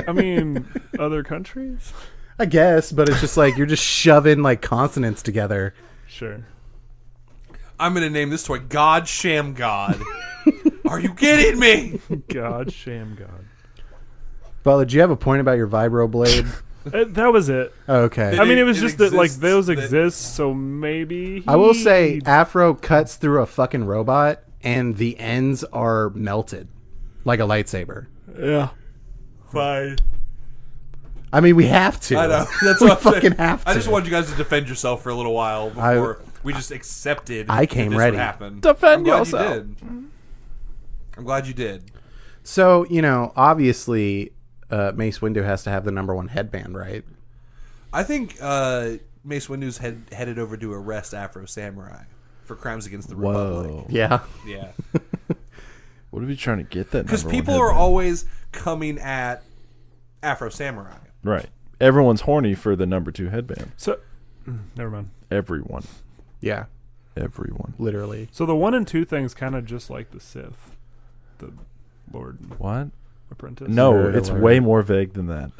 I mean, other countries, I guess, but it's just like you're just shoving like consonants together. sure. I'm going to name this toy God Sham God. Are you kidding me? God, sham God. Butler, do you have a point about your vibro blade? That was it. Okay. I mean, it was it just that like exists, those that- exist, so maybe. I will say Afro cuts through a fucking robot and the ends are melted like a lightsaber. yeah. Fine. I mean, we have to. I know. That's we what I'm saying. fucking have to. I just wanted you guys to defend yourself for a little while before we just accepted I came that this ready. would happen. Defend I'm glad yourself. You did. I'm glad you did. So, obviously, Mace Windu has to have the #1 headband, right? I think Mace Windu's headed over to arrest Afro Samurai for crimes against the Republic. Whoa. Yeah. Yeah. What are we trying to get that? Because number one people are headband? always coming at Afro Samurai. Right. Everyone's horny for the #2 headband. So, never mind. Everyone. Yeah. Everyone. Literally. So the 1 and 2 thing's kind of just like the Sith, the Lord What? Apprentice. No, Nerd it's alert. way more vague than that.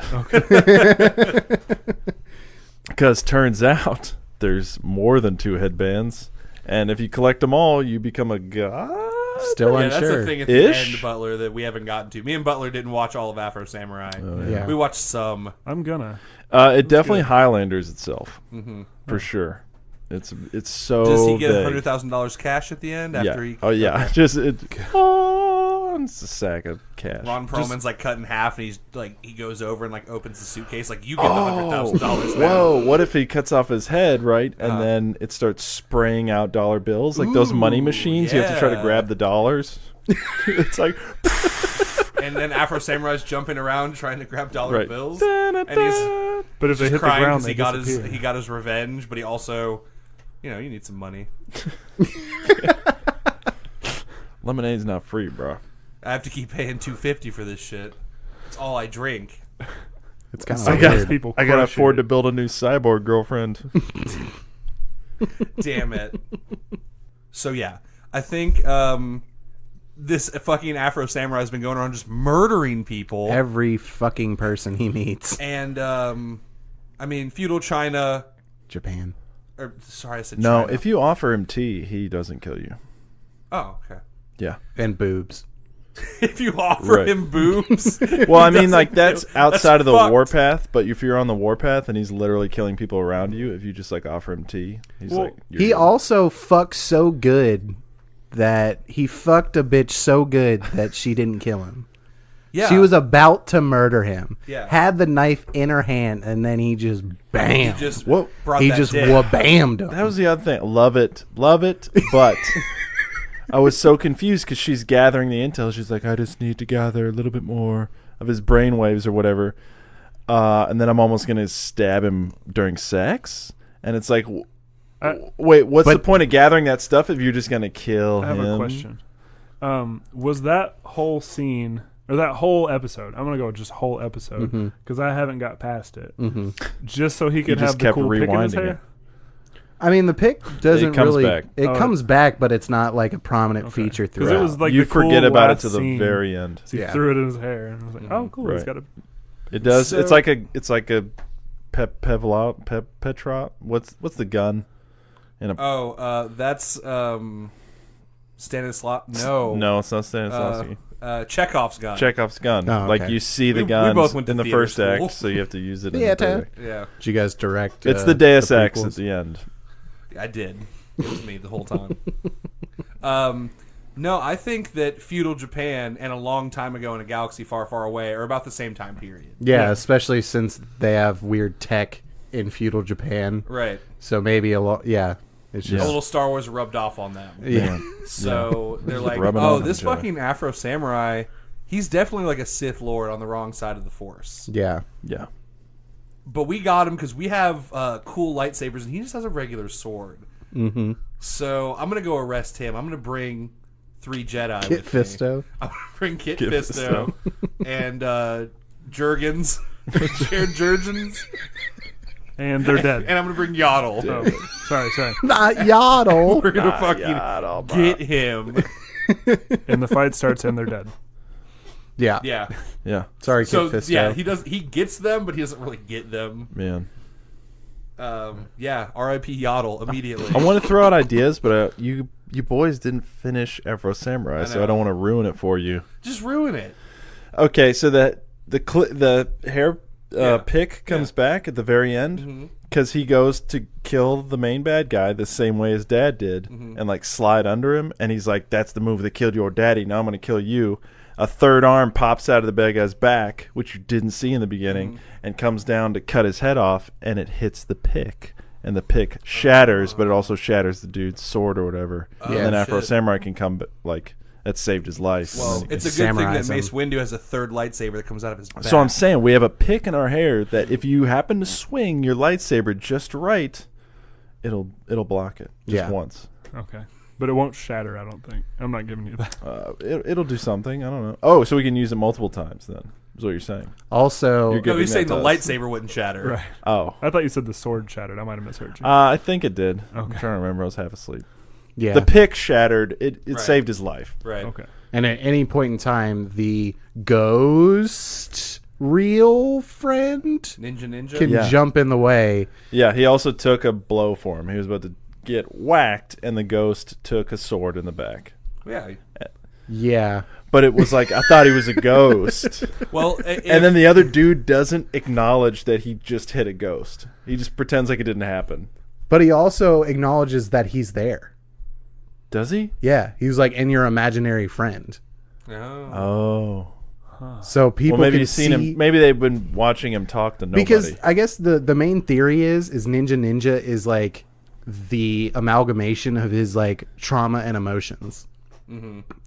Because turns out there's more than 2 headbands, and if you collect them all, you become a god. Still Yeah, that's unsure. the thing at the Ish? end, Butler, that we haven't gotten to. Me and Butler didn't watch all of Afro Samurai. Yeah. We watched some. I'm gonna. It definitely Highlanders itself, for sure. It's so. Does he get vague. $100,000 cash at the end after Yeah. he? Oh yeah. Okay. Just it's a sack of cash. Ron Perlman's like cut in half, and he's like he goes over and like opens the suitcase, like you get the $100,000. Whoa! What if he cuts off his head, right, and then it starts spraying out dollar bills, like those money Ooh, machines? You have to try to yeah. grab the dollars. It's like And then Afro Samurai's jumping around trying to grab dollar right. bills, and he's But if they just hit the crying ground, because they disappear. he got his revenge, but he also, you need some money. Lemonade's not free, bro. I have to keep paying $2.50 for this shit. It's all I drink. It's kind I of gotta, weird. people I gotta crush afford it. to build a new cyborg girlfriend. Damn it. So yeah, I think this fucking Afro samurai has been going around just murdering people. Every fucking person he meets. And I mean, feudal China. Japan. Or sorry, I said No, China. if you offer him tea, he doesn't kill you. Oh, okay. Yeah. And boobs. If you offer Right. him boobs. Well, I mean, like that's outside of the fucked. warpath. But if you're on the warpath and he's literally killing people around you, if you just like offer him tea, he's Well, like, you're He good. also fucked so good that he fucked a bitch so good that she didn't kill him. Yeah. She was about to murder him. Yeah. Had the knife in her hand, and then he just bam. He just What? brought He that just dick. wha-bammed him. That was the other thing. Love it, but I was so confused because she's gathering the intel. She's like, I just need to gather a little bit more of his brainwaves or whatever, and then I'm almost gonna stab him during sex, and it's like, wait, what's the point of gathering that stuff if you're just gonna kill I have him? a question. Was that whole scene or that whole episode? I'm gonna go with just whole episode because I haven't got past it. Just so he could just have the kept cool pick in his rewinding hair. it. I mean, the pick doesn't It comes really. back. It Oh, comes back, but it's not like a prominent Okay. feature 'Cause throughout. it was like You the cool forget about it last to the scene. very end. So he Yeah. threw it in his hair, and I was like, "Oh, cool! He's Right. got a." It does. So- it's like a Petrop. What's the gun? In a That's Stanislav. No. no, it's not Stanislavski. Chekhov's gun. Chekhov's gun. Oh, Like okay. you see the We guns both went to in the theater first school. act, so you have to use it in Theater. the third act. Yeah, Did you guys direct? It's the Deus the Ex prequels? at the end. I did. It was me the whole time. No, I think that feudal Japan and a long time ago in a galaxy far, far away are about the same time period. Yeah, especially since they have weird tech in feudal Japan. Right. So maybe a lot. Yeah, it's A just little Star Wars rubbed off on them. yeah. So they're like, rubbing oh, on this each other." fucking Afro samurai, he's definitely like a Sith Lord on the wrong side of the Force. Yeah. Yeah. But we got him because we have cool lightsabers, and he just has a regular sword. Mm-hmm. So I'm going to go arrest him. I'm going to bring 3 Jedi Kit with me. Fisto. I'm going to bring Kit Kit Fisto and Jurgens. Jared Jurgens. And they're dead. And I'm going to bring Yaddle. Oh, sorry. Not Yaddle. We're going to fucking get him. And the fight starts, and they're dead. Yeah. Yeah. Yeah. Sorry, Kit So, Fisto. yeah, he gets them, but he doesn't really get them. Man. Yeah, R.I.P. Yaddle immediately. I want to throw out ideas, but you boys didn't finish Afro Samurai, I so know. I don't want to ruin it for you. Just ruin it. Okay, so the hair Yeah. pick comes back at the very end because he goes to kill the main bad guy the same way his dad did and like slide under him, and he's like, "That's the move that killed your daddy. Now I'm going to kill you." A third arm pops out of the bad guy's back, which you didn't see in the beginning, and comes down to cut his head off, and it hits the pick. And the pick shatters, but it also shatters the dude's sword or whatever. And then Afro shit. Samurai can come, but like that saved his life. Well, And then he it's a can- good thing that Samurais him. Mace Windu has a third lightsaber that comes out of his back. So I'm saying we have a pick in our hair that if you happen to swing your lightsaber just right, it'll block it just Yeah. once. Okay. But it won't shatter, I don't think. I'm not giving you that. It'll do something. I don't know. Oh, so we can use it multiple times then. Is what you're saying? Also, You're No, giving he's saying that the to us. lightsaber wouldn't shatter. Right. Oh, I thought you said the sword shattered. I might have misheard you. I think it did. I'm Okay. trying to remember. I was half asleep. yeah. The pick shattered. It Right. saved his life. Right. Okay. And at any point in time, the ghost real friend Ninja. can Yeah. jump in the way. Yeah, he also took a blow for him. He was about to get whacked, and the ghost took a sword in the back. Yeah. Yeah. But it was like, I thought he was a ghost. Well, And then the other dude doesn't acknowledge that he just hit a ghost. He just pretends like it didn't happen. But he also acknowledges that he's there. Does he? Yeah. He's like, and your imaginary friend. no. Oh. So people Well, maybe can you've seen see, him. Maybe they've been watching him talk to nobody. because I guess the main theory is Ninja is like the amalgamation of his like trauma and emotions.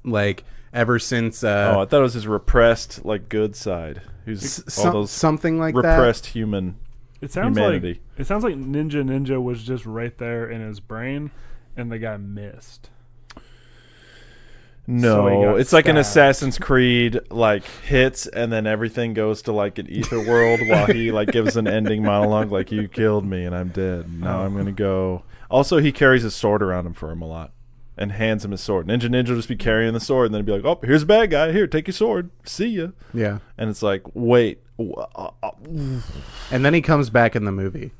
Like ever since I thought it was his repressed, like, good side. Who's all those something like that. repressed human. It sounds Humanity. like Ninja was just right there in his brain, and the guy missed. No, got it's like an stabbed. Assassin's Creed, like hits, and then everything goes to like an ether world while he like gives an ending monologue, like you killed me and I'm dead. Now I'm gonna go. Also, he carries his sword around him for him a lot, and hands him his sword. Ninja will just be carrying the sword, and then be like, "Oh, here's a bad guy. Here, take your sword. See ya." Yeah. And it's like, wait, And then he comes back in the movie.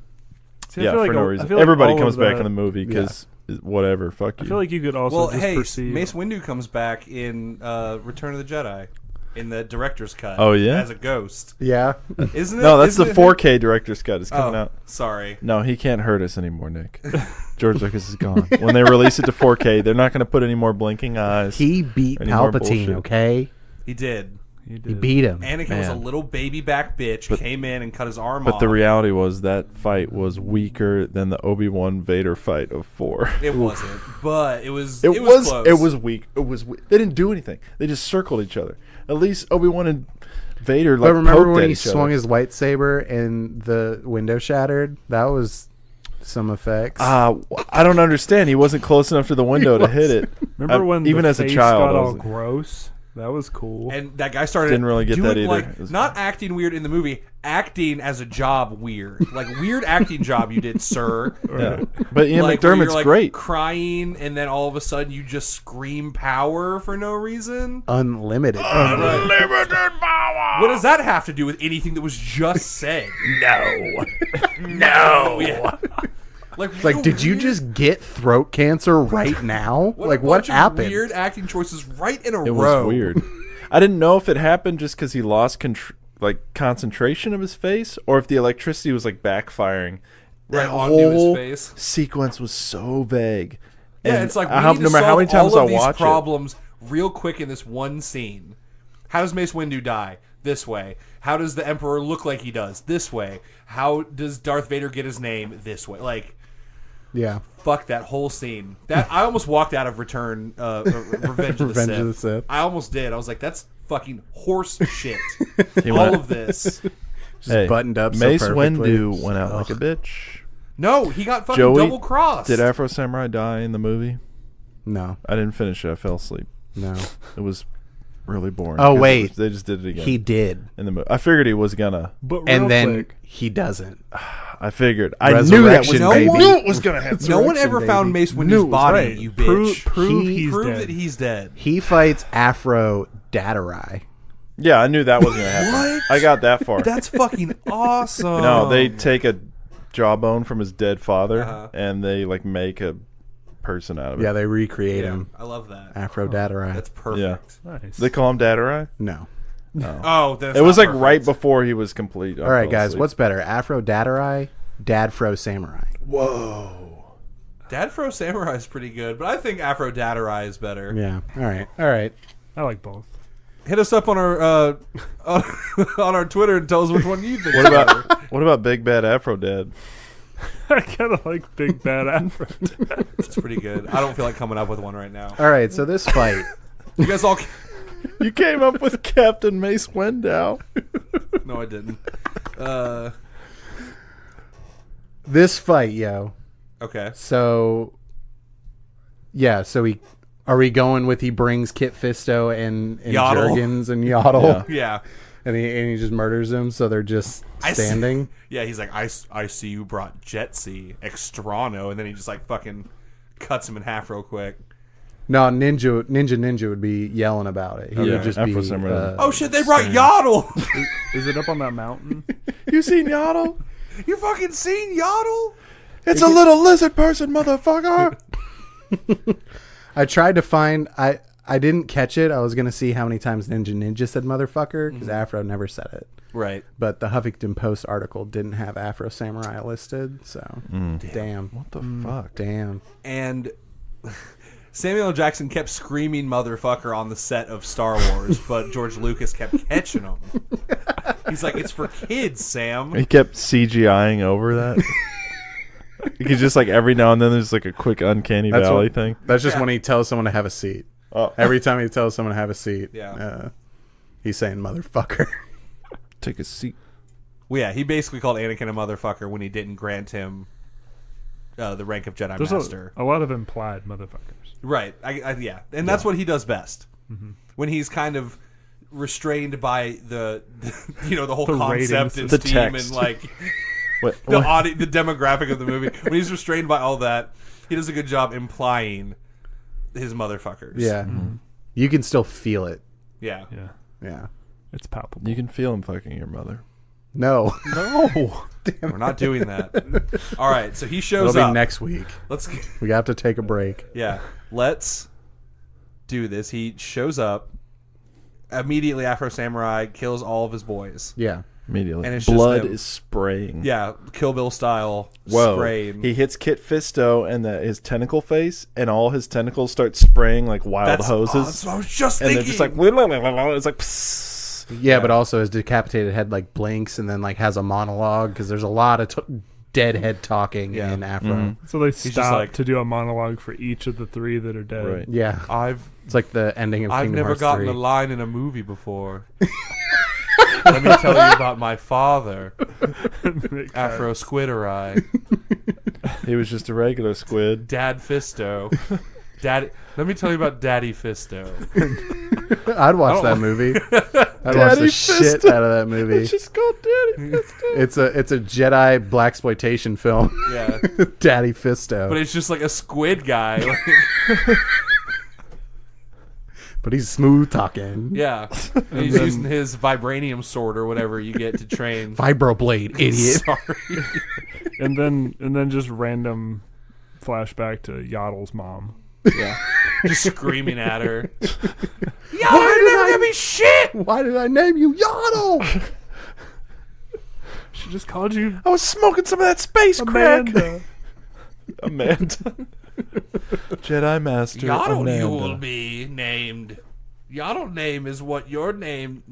See, I yeah, feel for like no I reason. feel like Everybody all comes of back the- in the movie because whatever. Fuck you. I feel like you could also Well, just hey, perceive. Mace Windu comes back in Return of the Jedi in the director's cut. Oh, yeah? as a ghost, Yeah. isn't it? no, that's the Isn't it 4K director's cut. It's him? coming Oh, out. sorry. No, he can't hurt us anymore, Nick. George Lucas is gone. When they release it to 4K, they're not going to put any more blinking eyes. He beat Any more Palpatine, bullshit. okay? He did. You He did. beat him. Anakin was a Man. little baby back bitch. Came in and cut his arm But off. the reality was that fight was weaker than the Obi-Wan Vader fight of 4. It wasn't, but it was. It was close. it was weak. It was they didn't do anything. They just circled each other. At least Obi-Wan and Vader like But remember poked when at he each swung other. his lightsaber and the window shattered? That was some effects. I don't understand. He wasn't close enough to the window to hit it. Remember when even the as a face child, got I all was- gross? That was cool. And that guy started Didn't really get doing, that either. like, It was- not acting weird in the movie, acting as a job weird. Like, weird acting job you did, sir. yeah. But Ian Like, where McDermott's you're, like, great. crying, and then all of a sudden you just scream power for no reason. Unlimited. Unlimited power. What does that have to do with anything that was just said? No. Yeah. Like, Like, did you just get throat cancer right now? Like, a what bunch of happened? Weird acting choices right in a It row. was weird. I didn't know if it happened just because he lost concentration of his face, or if the electricity was like backfiring. Right That onto his whole face. sequence was so vague. Yeah, And it's like we I need to no matter how solve many times all I of these watch problems real quick in this one scene. How does Mace Windu die? This way. How does the Emperor look like he does? This way. How does Darth Vader get his name? This way. Like, Yeah. fuck that whole scene. That I almost walked out of Revenge of the Revenge Sith. of the Sith. I almost did. I was like, that's fucking horse shit. He All went- of this. Hey, buttoned up so Mace perfectly. Windu went out like a bitch. No, he got fucking Joey, double crossed. Did Afro Samurai die in the movie? No. I didn't finish it. I fell asleep. No. It was really boring. Oh, 'cause wait. they just did it again. He did. in the movie. I figured he was gonna. but real And then quick, he doesn't. I figured. I knew that was. Resurrection, No baby. one- knew it was gonna happen. No one ever Resurrection, found baby. Mace Knew Windu's it was body, right. you bitch. prove He- he's Prove dead. that he's dead. He fights Afro Datarai. Yeah, I knew that was gonna happen. What? I got that far. That's fucking awesome. No, they take a jawbone from his dead father Uh-huh. and they like make a person out of it. Yeah, they recreate Yeah, him. I love that. Afro Datarai. That's perfect. Nice. They call him Datarai. No. Oh, that's It was not like perfect. right before he was complete. All right, guys. What's better, Afro Datarai, Dadfro Samurai? Whoa? Dadfro Samurai is pretty good, but I think Afro Datarai is better. Yeah. All right. All right. I like both. Hit us up on our on our Twitter and tell us which one you think. What about Big Bad Afro Dad? I kind of like Big Bad Afro. It's pretty good. I don't feel like coming up with one right now. All right. So this fight. You guys all? You came up with Captain Mace Windu. No, I didn't. This fight, yo. Okay. So. Yeah. So are we going with he brings Kit Fisto and Yaddle. Jurgens and Yaddle, Yeah. and he just murders them, so they're just I see- standing. Yeah, he's like, I see you brought Jetsy Extrano, and then he just like fucking cuts him in half real quick. No, Ninja would be yelling about it. He Yeah, would just Afro be. Samurai. Oh shit, they brought Yaddle! Is it up on that mountain? You seen Yaddle? You fucking seen Yaddle? It's a little lizard person, motherfucker. I tried to find. I didn't catch it. I was gonna see how many times Ninja said motherfucker because Afro never said it. Right. But the Huffington Post article didn't have Afro Samurai listed, so damn. What the fuck? Damn. And Samuel L. Jackson kept screaming motherfucker on the set of Star Wars, but George Lucas kept catching him. He's like, it's for kids, Sam. He kept CGIing over that. You could just like every now and then there's like a quick uncanny That's valley what- thing. That's just Yeah. when he tells someone to have a seat. Oh, Every time he tells someone to have a seat, Yeah. he's saying motherfucker. take a seat. Well, yeah, he basically called Anakin a motherfucker when he didn't grant him the rank of Jedi There's Master. a lot of implied motherfuckers. Right. Yeah. And that's what he does best. Mm-hmm. When he's kind of restrained by the whole The concept ratings. and The steam text. and like What? the demographic of the movie. When he's restrained by all that, he does a good job implying his motherfuckers. Yeah. You can still feel it. Yeah. Yeah, Yeah. it's palpable. You can feel him fucking your mother. No. No. We're not doing that. All right. So he shows It'll up. be next week. Let's We have to take a break. Yeah, let's do this. He shows up immediately. Afro Samurai kills all of his boys. Yeah. Immediately. And it's just blood them. is spraying. Yeah, Kill Bill style Whoa. spraying. He hits Kit Fisto and his tentacle face, and all his tentacles start spraying like wild hoses. That's what I was just and thinking. they're just like, it's like, psst. Yeah, but also his decapitated head like blinks and then like has a monologue because there's a lot of dead head talking in Afro. So they just stop like- to do a monologue for each of the three that are dead. Right. Yeah, it's like the ending of I've Kingdom never Hearts gotten 3. a line in a movie before. Let me tell you about my father, Afro Squidderai, He was just a regular squid. Dad Fisto. Daddy. Let me tell you about Daddy Fisto. I'd watch that movie. I'd watch the shit out of that movie. It's just called Daddy Fisto. It's a Jedi blaxploitation film. Yeah, Daddy Fisto. but it's just like a squid guy. Like, But he's smooth talking. yeah, and he's using his vibranium sword or whatever you get to train. Vibroblade, idiot. Sorry. And then just random flashback to Yodel's mom. Yeah, just screaming at her. Y'all never gonna be shit. Why did I name you Yodel? She just called you I was smoking some of that space crack. Amanda. Amanda. Jedi Master. Yaddle Amanda. you will be named. Yaddle name is what your name.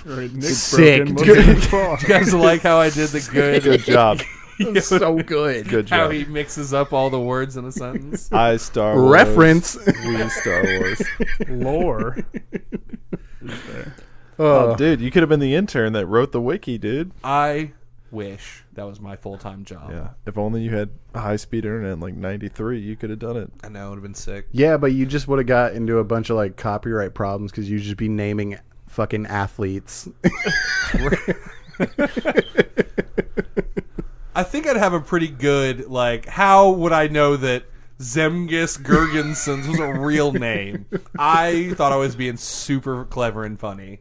Right, Nick Sick, Broken dude. looking for. You guys like how I did the good? Good job. So good. Good How job. he mixes up all the words in a sentence. I Star Wars. Reference. We Star Wars. Lore is there. Oh, dude, you could have been the intern that wrote the wiki, dude. I wish that was my full-time job. Yeah. If only you had a high-speed internet in like 93, you could have done it. I know it would have been sick. Yeah, but you just would have got into a bunch of like copyright problems because you'd just be naming fucking athletes. I think I'd have a pretty good, like, how would I know that Zemgus Gergensons was a real name? I thought I was being super clever and funny.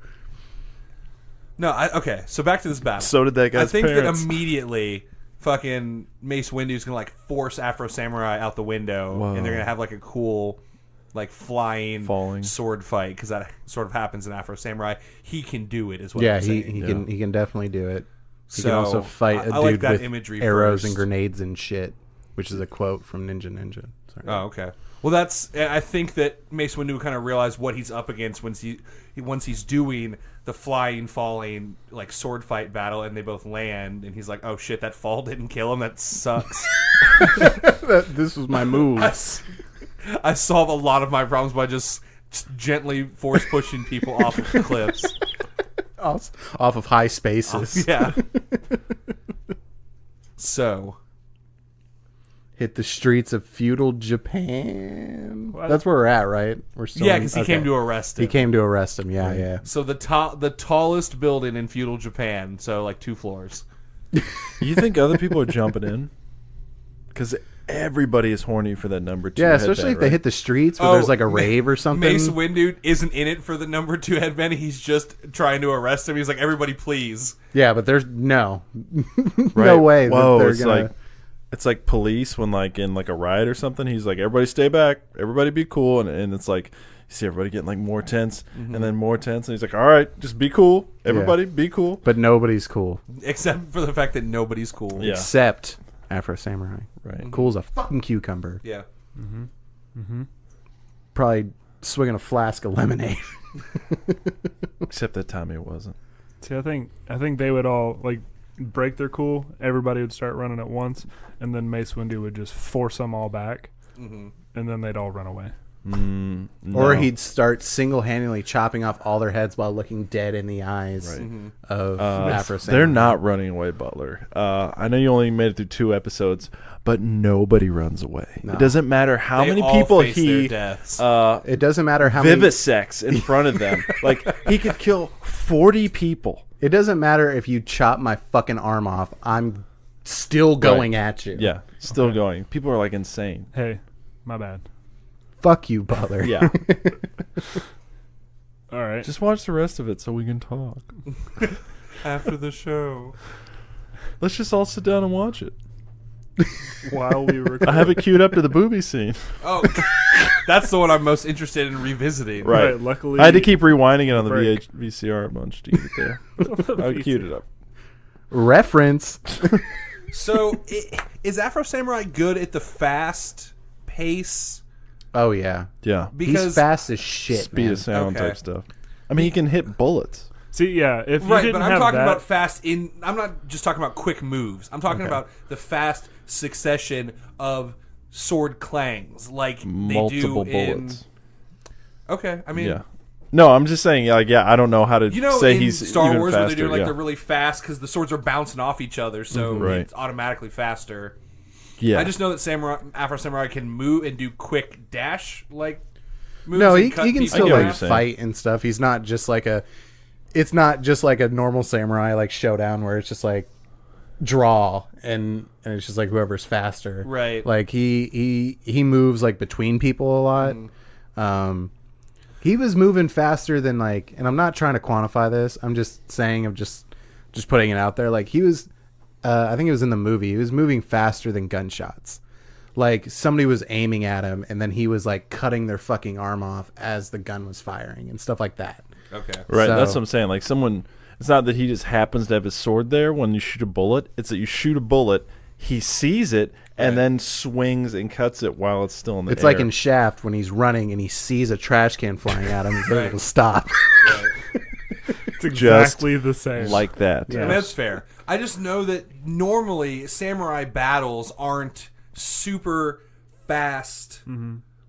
No, okay, so back to this battle. So did that guy's I think parents. that immediately fucking Mace Windu's going to, like, force Afro Samurai out the window, Whoa. and they're going to have, like, a cool, like, flying Falling. sword fight, because that sort of happens in Afro Samurai. He can do it, is what Yeah, I'm saying. he can definitely do it. He So, can also fight a I like dude that with imagery arrows first. and grenades and shit, which is a quote from Ninja. Sorry. Oh, okay. Well, I think that Mace Windu kind of realized what he's up against once he's doing the flying, falling, like, sword fight battle, and they both land, and he's like, oh shit, that fall didn't kill him, that sucks. This was my move. I solve a lot of my problems by just gently force pushing people off of cliffs. off of high spaces. Yeah. So, Hit the streets of feudal Japan. What? That's where we're at, right? We're still yeah, in- because he okay. came to arrest him. He came to arrest him. Yeah, yeah. So the tallest building in feudal Japan, so like 2 floors. You think other people are jumping in? Because everybody is horny for that number 2 Yeah, especially headband, if they right? hit the streets where Oh, there's like a rave or something. Mace Windu isn't in it for the number 2 headband. He's just trying to arrest him. He's like, everybody, please. Yeah, but there's no Right. no way Whoa, that they're it's gonna. like it's like police when like in like a riot or something. He's like, everybody stay back, everybody be cool, and it's like you see everybody getting like more tense and then more tense, and he's like, all right, just be cool, everybody be cool. But nobody's cool Except for the fact that nobody's cool. Yeah. except Afro Samurai. Right. Cool's a fucking cucumber. Yeah. Probably swinging a flask of lemonade. Except that time it wasn't. See, I think they would all like break their cool. Everybody would start running at once, and then Mace Windu would just force them all back, and then they'd all run away. No. Or he'd start single-handedly chopping off all their heads while looking dead in the eyes of Afro Samurai. They're not running away, Butler. I know you only made it through 2 episodes, but nobody runs away. No. It doesn't matter how They many all people face he their deaths. It doesn't matter how many... vivisects in front of them. Like, he could kill 40 people. It doesn't matter if you chop my fucking arm off. I'm still going at you. Yeah, still going. People are, like, insane. Hey, my bad. Fuck you, Butler. Yeah. All right. Just watch the rest of it so we can talk. After the show. Let's just all sit down and watch it. While we record. I have it queued up to the booby scene. Oh, that's the one I'm most interested in revisiting. Right. Luckily, I had to keep rewinding it on the break. VCR a bunch to get it there. I queued it up. Reference. So, is Afro Samurai good at the fast pace? Oh, yeah. Yeah. Because He's fast as shit, Speed man. of sound Okay. type stuff. I mean, he can hit bullets. See, yeah, if you right, didn't but I'm have talking that, about fast in. I'm not just talking about quick moves. I'm talking about the fast succession of sword clangs, like Multiple they do bullets. in. Okay, I mean, Yeah. No, I'm just saying, like, yeah, I don't know how to you know, say in he's Star even Wars faster. where they're doing like yeah. they're really fast because the swords are bouncing off each other, so Right. it's automatically faster. yeah. I just know that Afro Samurai can move and do quick dash like moves. No, and he cut can people still get what in you're like half. saying. fight and stuff. He's not just like a. It's not just like a normal samurai like showdown where it's just like draw and it's just like whoever's faster. Right. Like he moves like between people a lot. He was moving faster than like, and I'm not trying to quantify this. I'm just saying, I'm just putting it out there. Like he was, I think it was in the movie. He was moving faster than gunshots. Like somebody was aiming at him, and then he was like cutting their fucking arm off as the gun was firing and stuff like that. Okay. Right, So- that's what I'm saying. Like someone, it's not that he just happens to have his sword there when you shoot a bullet. It's that you shoot a bullet, he sees it, and then swings and cuts it while it's still in the It's air. like in Shaft when he's running and he sees a trash can flying at him. He's Right. able to stop. it's exactly the same. like that. Yeah. I mean, that's fair. I just know that normally samurai battles aren't super fast,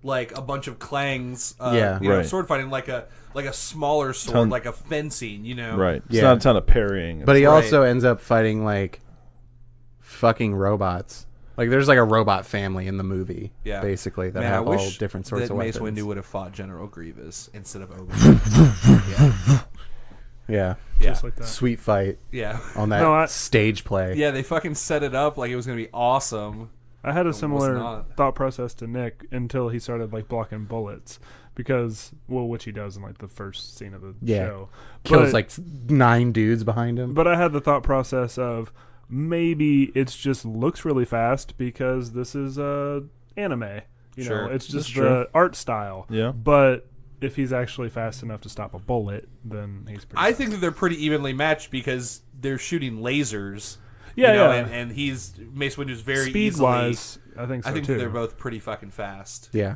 like a bunch of clangs. Yeah. you know, Right. sword fighting like a smaller sword, Ton- like a fencing. You know, Right. It's Yeah. not a ton of parrying. But he Right. also ends up fighting like fucking robots. Like there's like a robot family in the movie, Yeah, basically that Man, have I all wish different sorts that of Mace weapons. Windu would have fought General Grievous instead of Obi. Yeah, Yeah, Just like that. sweet fight yeah, on that No, I- stage play. yeah. They fucking set it up like it was gonna be awesome. I had a similar not. thought process to Nick until he started like blocking bullets because, well, which he does in like the first scene of the Yeah. show. Kills But- like 9 dudes behind him. But I had the thought process of maybe it's just looks really fast because this is anime. You Sure. know, it's just That's true. the art style. Yeah. But if he's actually fast enough to stop a bullet, then he's pretty I fast. think that they're pretty evenly matched because they're shooting lasers. Yeah, you know, yeah. and he's Mace Windu's very Speed easily. wise, I think so I think too. that they're both pretty fucking fast. Yeah.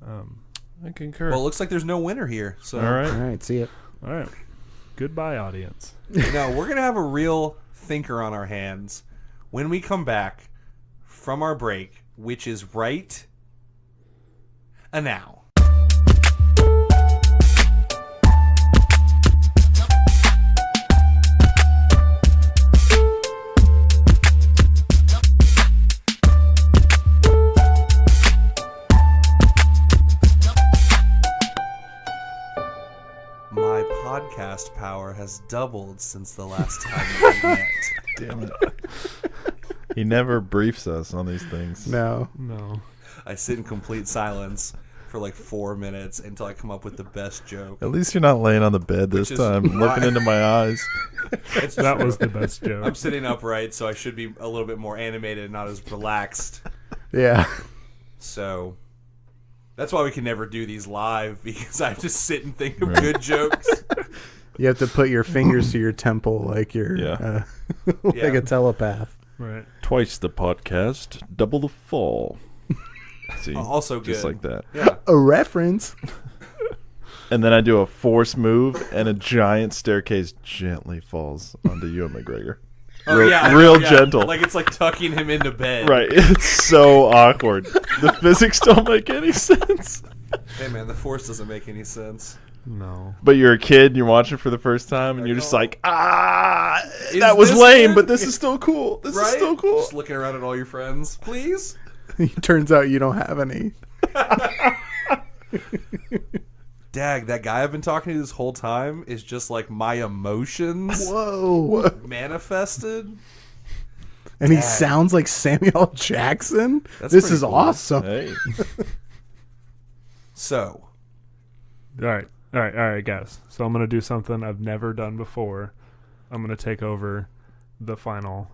I concur. Well, it looks like there's no winner here. So, All right. All right, see it. All right. Goodbye, audience. no, we're gonna have a real thinker on our hands when we come back from our break, which is right now. My podcast power has doubled since the last time we met. Damn it. He never briefs us on these things. No. No. I sit in complete silence for like 4 minutes until I come up with the best joke. At least you're not laying on the bed this Which is time, why- looking into my eyes. It's That true. was the best joke. I'm sitting upright, so I should be a little bit more animated and not as relaxed. Yeah. So that's why we can never do these live, because I have to sit and think of good jokes. You have to put your fingers to your temple like you're Yeah. like Yeah. a telepath. Right. Twice the podcast, double the fall. See, Also just good. like that. Yeah. A reference. And then I do a force move, and a giant staircase gently falls onto Ewan McGregor. real gentle. Like it's like tucking him into bed. Right. It's so awkward. The physics don't make any sense. Hey man, the Force doesn't make any sense. No. But you're a kid and you're watching for the first time and you're just like, that was this lame, good? but this is still cool. This is still cool. Just looking around at all your friends. Please? It turns out you don't have any. Dag, that guy I've been talking to this whole time is just like my emotions Whoa. manifested. And he sounds like Samuel Jackson. That's This pretty is cool. awesome. Hey. All So, right, guys. So I'm gonna do something I've never done before. I'm gonna take over the final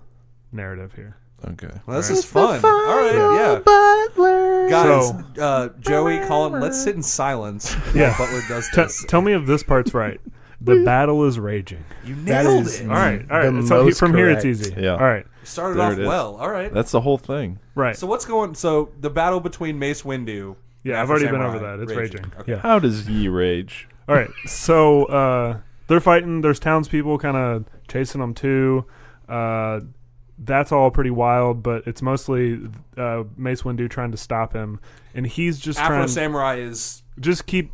narrative here. Okay. well, this Right. is fun. All right, yeah. Butler. Guys, So- Joey, Colin, let's sit in silence while Yeah. Butler does this. Tell me if this part's right. The battle is raging. You That nailed is it. All right. The So most from here it's correct. easy. Yeah. All right. Started There off it is. well. All right. That's the whole thing. Right. So what's going? So the battle between Mace Windu. Yeah, and I've Afro already been Samurai over that. It's raging. Okay. Yeah. How does ye rage? All right. So they're fighting. There's townspeople kind of chasing them too. That's all pretty wild, but it's mostly Mace Windu trying to stop him, and he's just Afro trying. Samurai is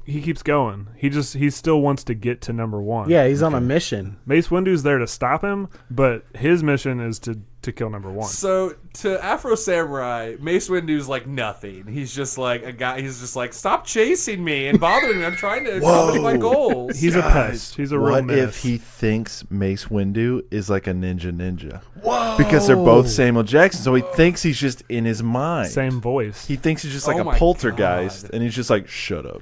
He keeps going. He still wants to get to number one. Yeah, he's on a mission. Mace Windu's there to stop him, but his mission is to kill number one. so to Afro Samurai. Mace Windu's like nothing. He's just like a guy. He's just like, stop chasing me and bothering me. I'm trying to accomplish my goals. He's a pest. He's a real What menace. if he thinks Mace Windu is like a ninja? Whoa! Because they're both Samuel Jackson, so he thinks he's just in his mind. Same voice? He thinks he's just like Oh a my poltergeist, God. and he's just like, shut up.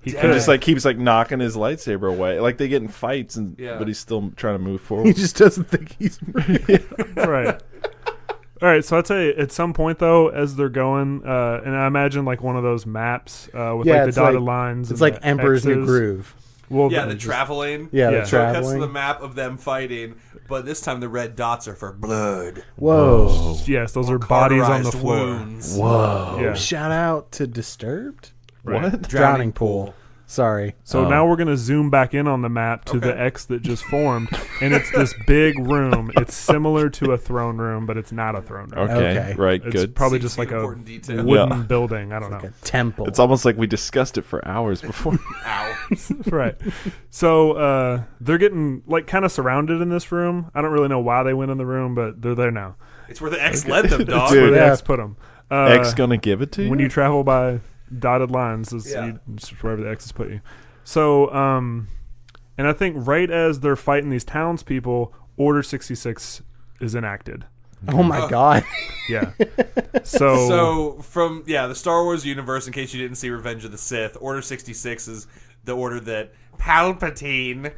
He And could just like keeps like knocking his lightsaber away. Like they get in fights, but he's still trying to move He forward. just doesn't think he's right. All right, so I'd say at some point though, as they're going, and I imagine like one of those maps with like the it's dotted like- lines. It's and like the Emperor's New X's. Groove. Well, yeah, the traveling. Yeah, Yeah. the So it cuts to traveling. the map of them fighting, but this time the red dots are for blood. Whoa. yes, those are bodies on the Cauterized floor. wounds. Whoa. Yeah. Shout out to Disturbed. Right. What? Drowning Pool. Sorry. So now we're gonna zoom back in on the map to the Okay. X that just formed, and it's this big room. It's similar to a throne room, but it's not a throne room. Okay, Okay. right, It's good. probably See just like a important detail. wooden Yeah. building. I don't Like know. a temple. It's almost like we discussed it for hours before. Ow. Right. So they're getting like kind of surrounded in this room. I don't really know why they went in the room, but they're there now. It's where the X led them, dog. Dude. Where the Yeah. X put them. X gonna give it to you? When you travel by dotted lines, is Yeah. just wherever the X's put you. So, and I think right as they're fighting these townspeople, Order 66 is enacted. oh my God. Yeah. So, So from the Star Wars universe, in case you didn't see Revenge of the Sith, Order 66 is the order that Palpatine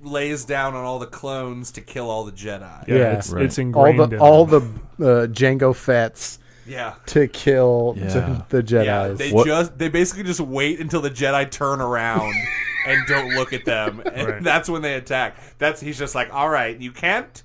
lays down on all the clones to kill all the Jedi. yeah, Yeah. it's Right. it's all ingrained the in all them. the Jango Fett's Yeah. to kill Yeah. the Jedi's. Yeah, they basically just wait until the Jedi turn around and don't look at them, and Right. that's when they attack. He's just like, all right, you cannot.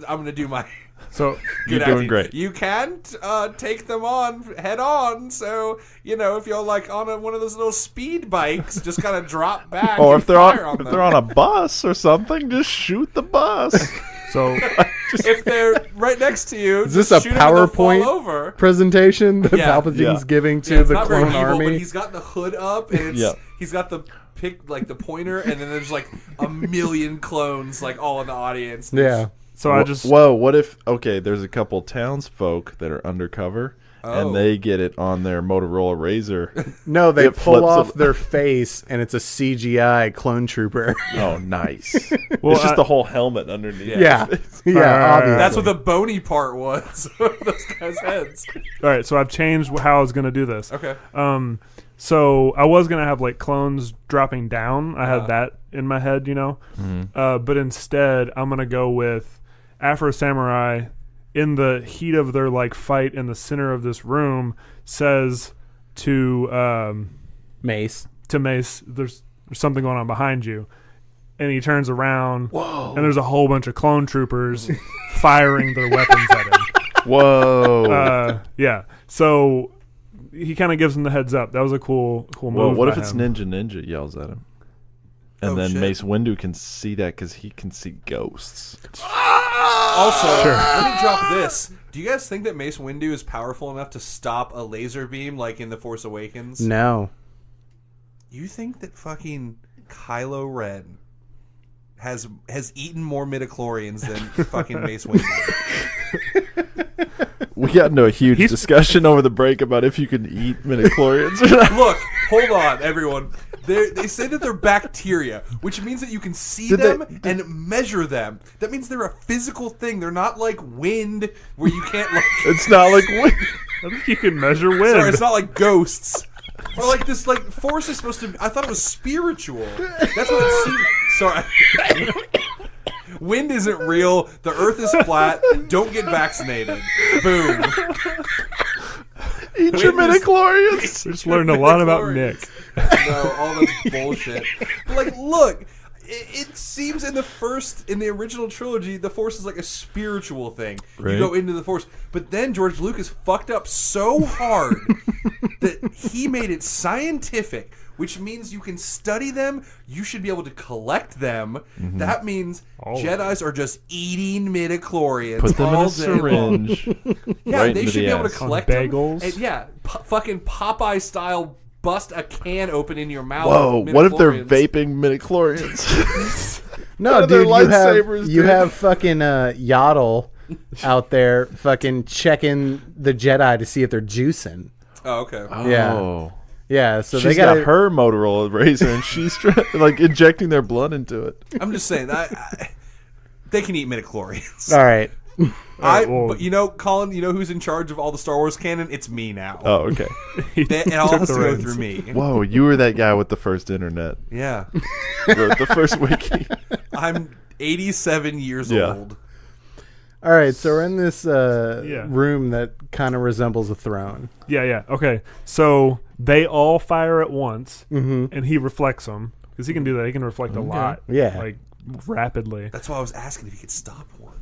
I'm gonna do my. So Good You're doing acting. great. You can't take them on head on. So if you're like on one of those little speed bikes, just kind of drop back. Or and if they're fire on them. if they're on a bus or something, just shoot the bus. so if they're right next to you, Is this just a shoot 'em and they'll fall PowerPoint over. presentation that Yeah. Palpatine's Yeah. giving to Yeah, it's the not very clone evil, army? but he's got the hood up, and Yeah. he's got the the pointer, and then there's like a million clones like all in the audience. Yeah. I just Whoa, what if there's a couple townsfolk that are undercover Oh. and they get it on their Motorola Razor. No, they It pull flips off up. their face, and it's a CGI clone trooper. Oh, nice. Well, it's just the whole helmet underneath. yeah, yeah, Alright, obviously. That's what the bony part was. Those guys' heads. all right. So I've changed how I was gonna do this. Okay. So I was gonna have like clones dropping down. I had that in my head, but instead I'm gonna go with Afro Samurai in the heat of their like fight in the center of this room says to Mace. Mace, there's something going on behind you. And he turns around, and there's a whole bunch of clone troopers firing their weapons at him. Whoa. Yeah. So he kind of gives him the heads up. That was a cool Well, move. what by if it's him. Ninja yells at him? And then shit. Mace Windu can see that because he can see ghosts. Also, let me drop this. Do you guys think that Mace Windu is powerful enough to stop a laser beam like in The Force Awakens? No. You think that fucking Kylo Ren has eaten more midichlorians than fucking Mace Windu? We got into a huge discussion over the break about if you can eat midichlorians or not. Look, hold on, everyone. They say that they're bacteria, which means that you can see them and measure them. That means they're a physical thing. They're not like wind, where you can't like... It's not like wind. I think you can measure wind. Sorry, it's not like ghosts. Or like this, like, force is supposed to... I thought it was spiritual. That's what it seemed... Sorry. Wind isn't real. The earth is flat. Don't get vaccinated. Boom. Eat your midichlorians. Just learned a lot about Nick. No, all that's bullshit. But like, look, it seems in the original trilogy, the Force is like a spiritual thing. Right. You go into the Force, but then George Lucas fucked up so hard that he made it scientific, which means you can study them. You should be able to collect them. Mm-hmm. That means Jedis are just eating midichlorians. Put them in all a day long. syringe. Yeah, right they into should the be able to ass. collect On them. bagels? And yeah, fucking Popeye style. Bust a can open in your mouth. Whoa, with what if they're midichlorians. vaping midichlorians? No, What are their dude, lightsabers you doing? have fucking Yaddle out there fucking checking the Jedi to see if they're juicing. Oh, okay. Oh. Yeah, so She's they got got her Motorola razor and she's like injecting their blood into it. I'm just saying that they can eat midichlorians. All right. But you know, Colin, you know who's in charge of all the Star Wars canon? It's me now. Oh, okay. It all has to the go reins. through me. Whoa, you were that guy with the first internet. Yeah, Wrote the first wiki. I'm 87 years Yeah. old. All right, so we're in this room that kind of resembles a throne. Yeah. Okay. So they all fire at once, and he reflects them because he can do that. He can reflect a lot. Yeah. Like rapidly. That's why I was asking if you could stop one.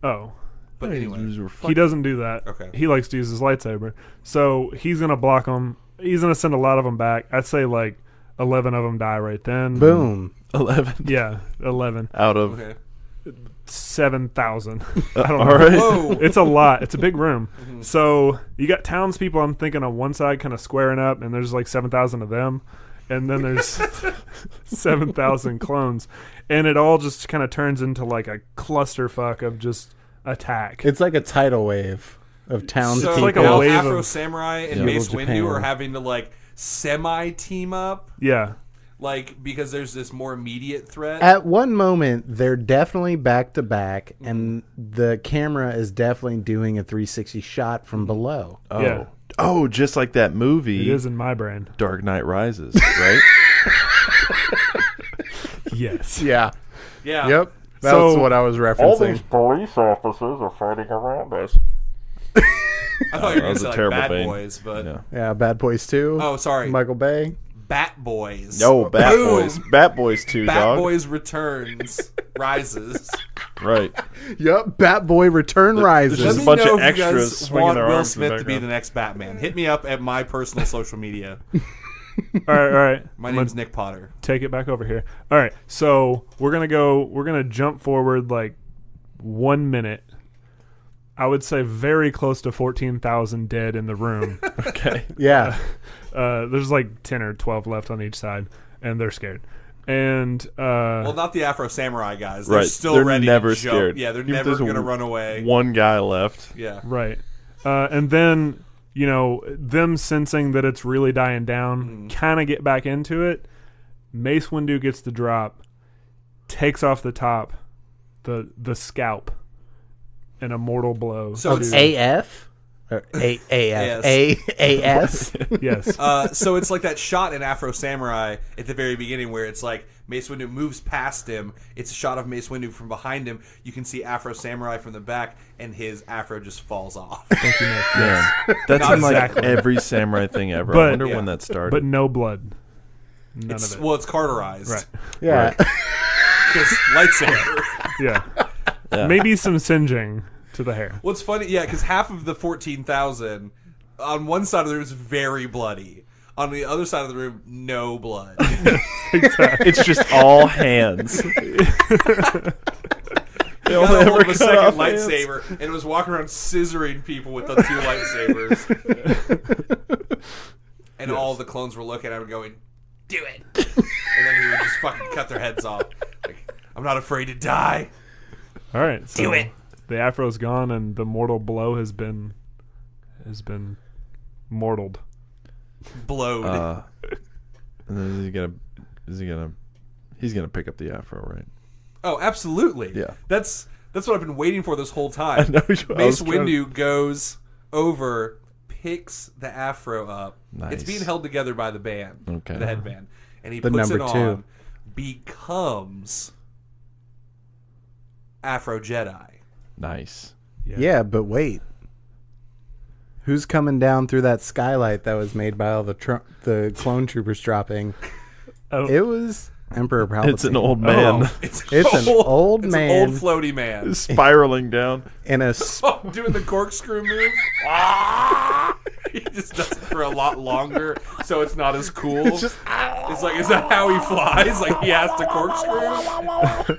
Oh. But anyway, He doesn't do that. Okay. He likes to use his lightsaber. So he's going to block them. He's going to send a lot of them back. I'd say like 11 of them die right then. Boom. 11 Yeah, 11. out of. okay. 7,000. I don't All know. right. Whoa. It's a lot. It's a big room. So you got townspeople, I'm thinking, on one side kind of squaring up, and there's like 7,000 of them. And then there's 7,000 clones. And it all just kind of turns into like a clusterfuck of just attack. It's like a tidal wave of townspeople. So like a now wave Afro of- Samurai and Yeah. Mace Feudal Windu Japan. are having to like semi-team up, Yeah. like because there's this more immediate threat. At one moment, they're definitely back to back, and the camera is definitely doing a 360 shot from below. Oh. Yeah. Oh, just like that It movie, is in my brain. Dark Knight Rises, right? Yes. Yeah. yeah. Yep. That's So- what I was referencing. police officers are fighting around us. I thought you were That going was to a say like terrible Bad bane. Boys, but Yeah. Yeah, Bad Boys 2. oh, sorry, Michael Bay. Bat Boys. No, Bat Boom. Boys. Bat Boys 2, Bat dog. Boys returns, rises. Right. Yep, Bat Boy Return Rises. There's Let a me bunch know of if you extras guys swinging want their Will arms in the Smith to be background. the next Batman. Hit me up at my personal social media. All right. My name's Nick Potter. Take it back over here. All right. So we're going to jump forward like 1 minute. I would say very close to 14,000 dead in the room. Okay. Yeah. There's like 10 or 12 left on each side, and they're scared. And Well, not the Afro Samurai guys. They're Right. still They're ready never to jump. scared. Yeah, they're Even if never there's going to run away. One guy left. Yeah. right. And then, them sensing that it's really dying down, kind of get back into it. Mace Windu gets the drop, takes off the top, the scalp, and a mortal blow. So Of it's, AF? Or AF? AS? yes. so it's like that shot in Afro Samurai at the very beginning where it's like Mace Windu moves past him. It's a shot of Mace Windu from behind him. You can see Afro Samurai from the back, and his afro just falls off. Thank you, Nick. Yeah. That's Not in like exactly. every samurai thing ever. But- I wonder yeah. when that started. But no blood. None It's, of it. well, it's carterized. Right. Yeah. Because lightsaber. Yeah. Yeah. Maybe some singeing to the hair. What's funny, yeah, because half of the 14,000 on one side of it was very bloody. On the other side of the room, no blood. It's just all hands. He got a hold of a second lightsaber and was walking around scissoring people with the 2 lightsabers. And all the clones were looking at him and going, "Do it!" And then he would just fucking cut their heads off. Like, I'm not afraid to die. All right, so Do it. The Afro's gone, and the mortal blow has been mortaled. Blowed. And then he's gonna pick up the Afro, right? Oh, absolutely. Yeah. That's what I've been waiting for this whole time. I know. Mace Windu goes over, picks the Afro up. Nice. It's being held together by the band, Okay. the headband, and he The puts it number on, 2. becomes Afro Jedi. Nice. Yeah, but wait. Who's coming down through that skylight that was made by all the clone troopers dropping? Oh. It was Emperor Palpatine. It's an old man It's It's an old it's man. an old floaty man. spiraling down. in a Doing the corkscrew move. He just does it for a lot longer, so it's not as cool. It's like, is that how he flies? Like, he has to corkscrew?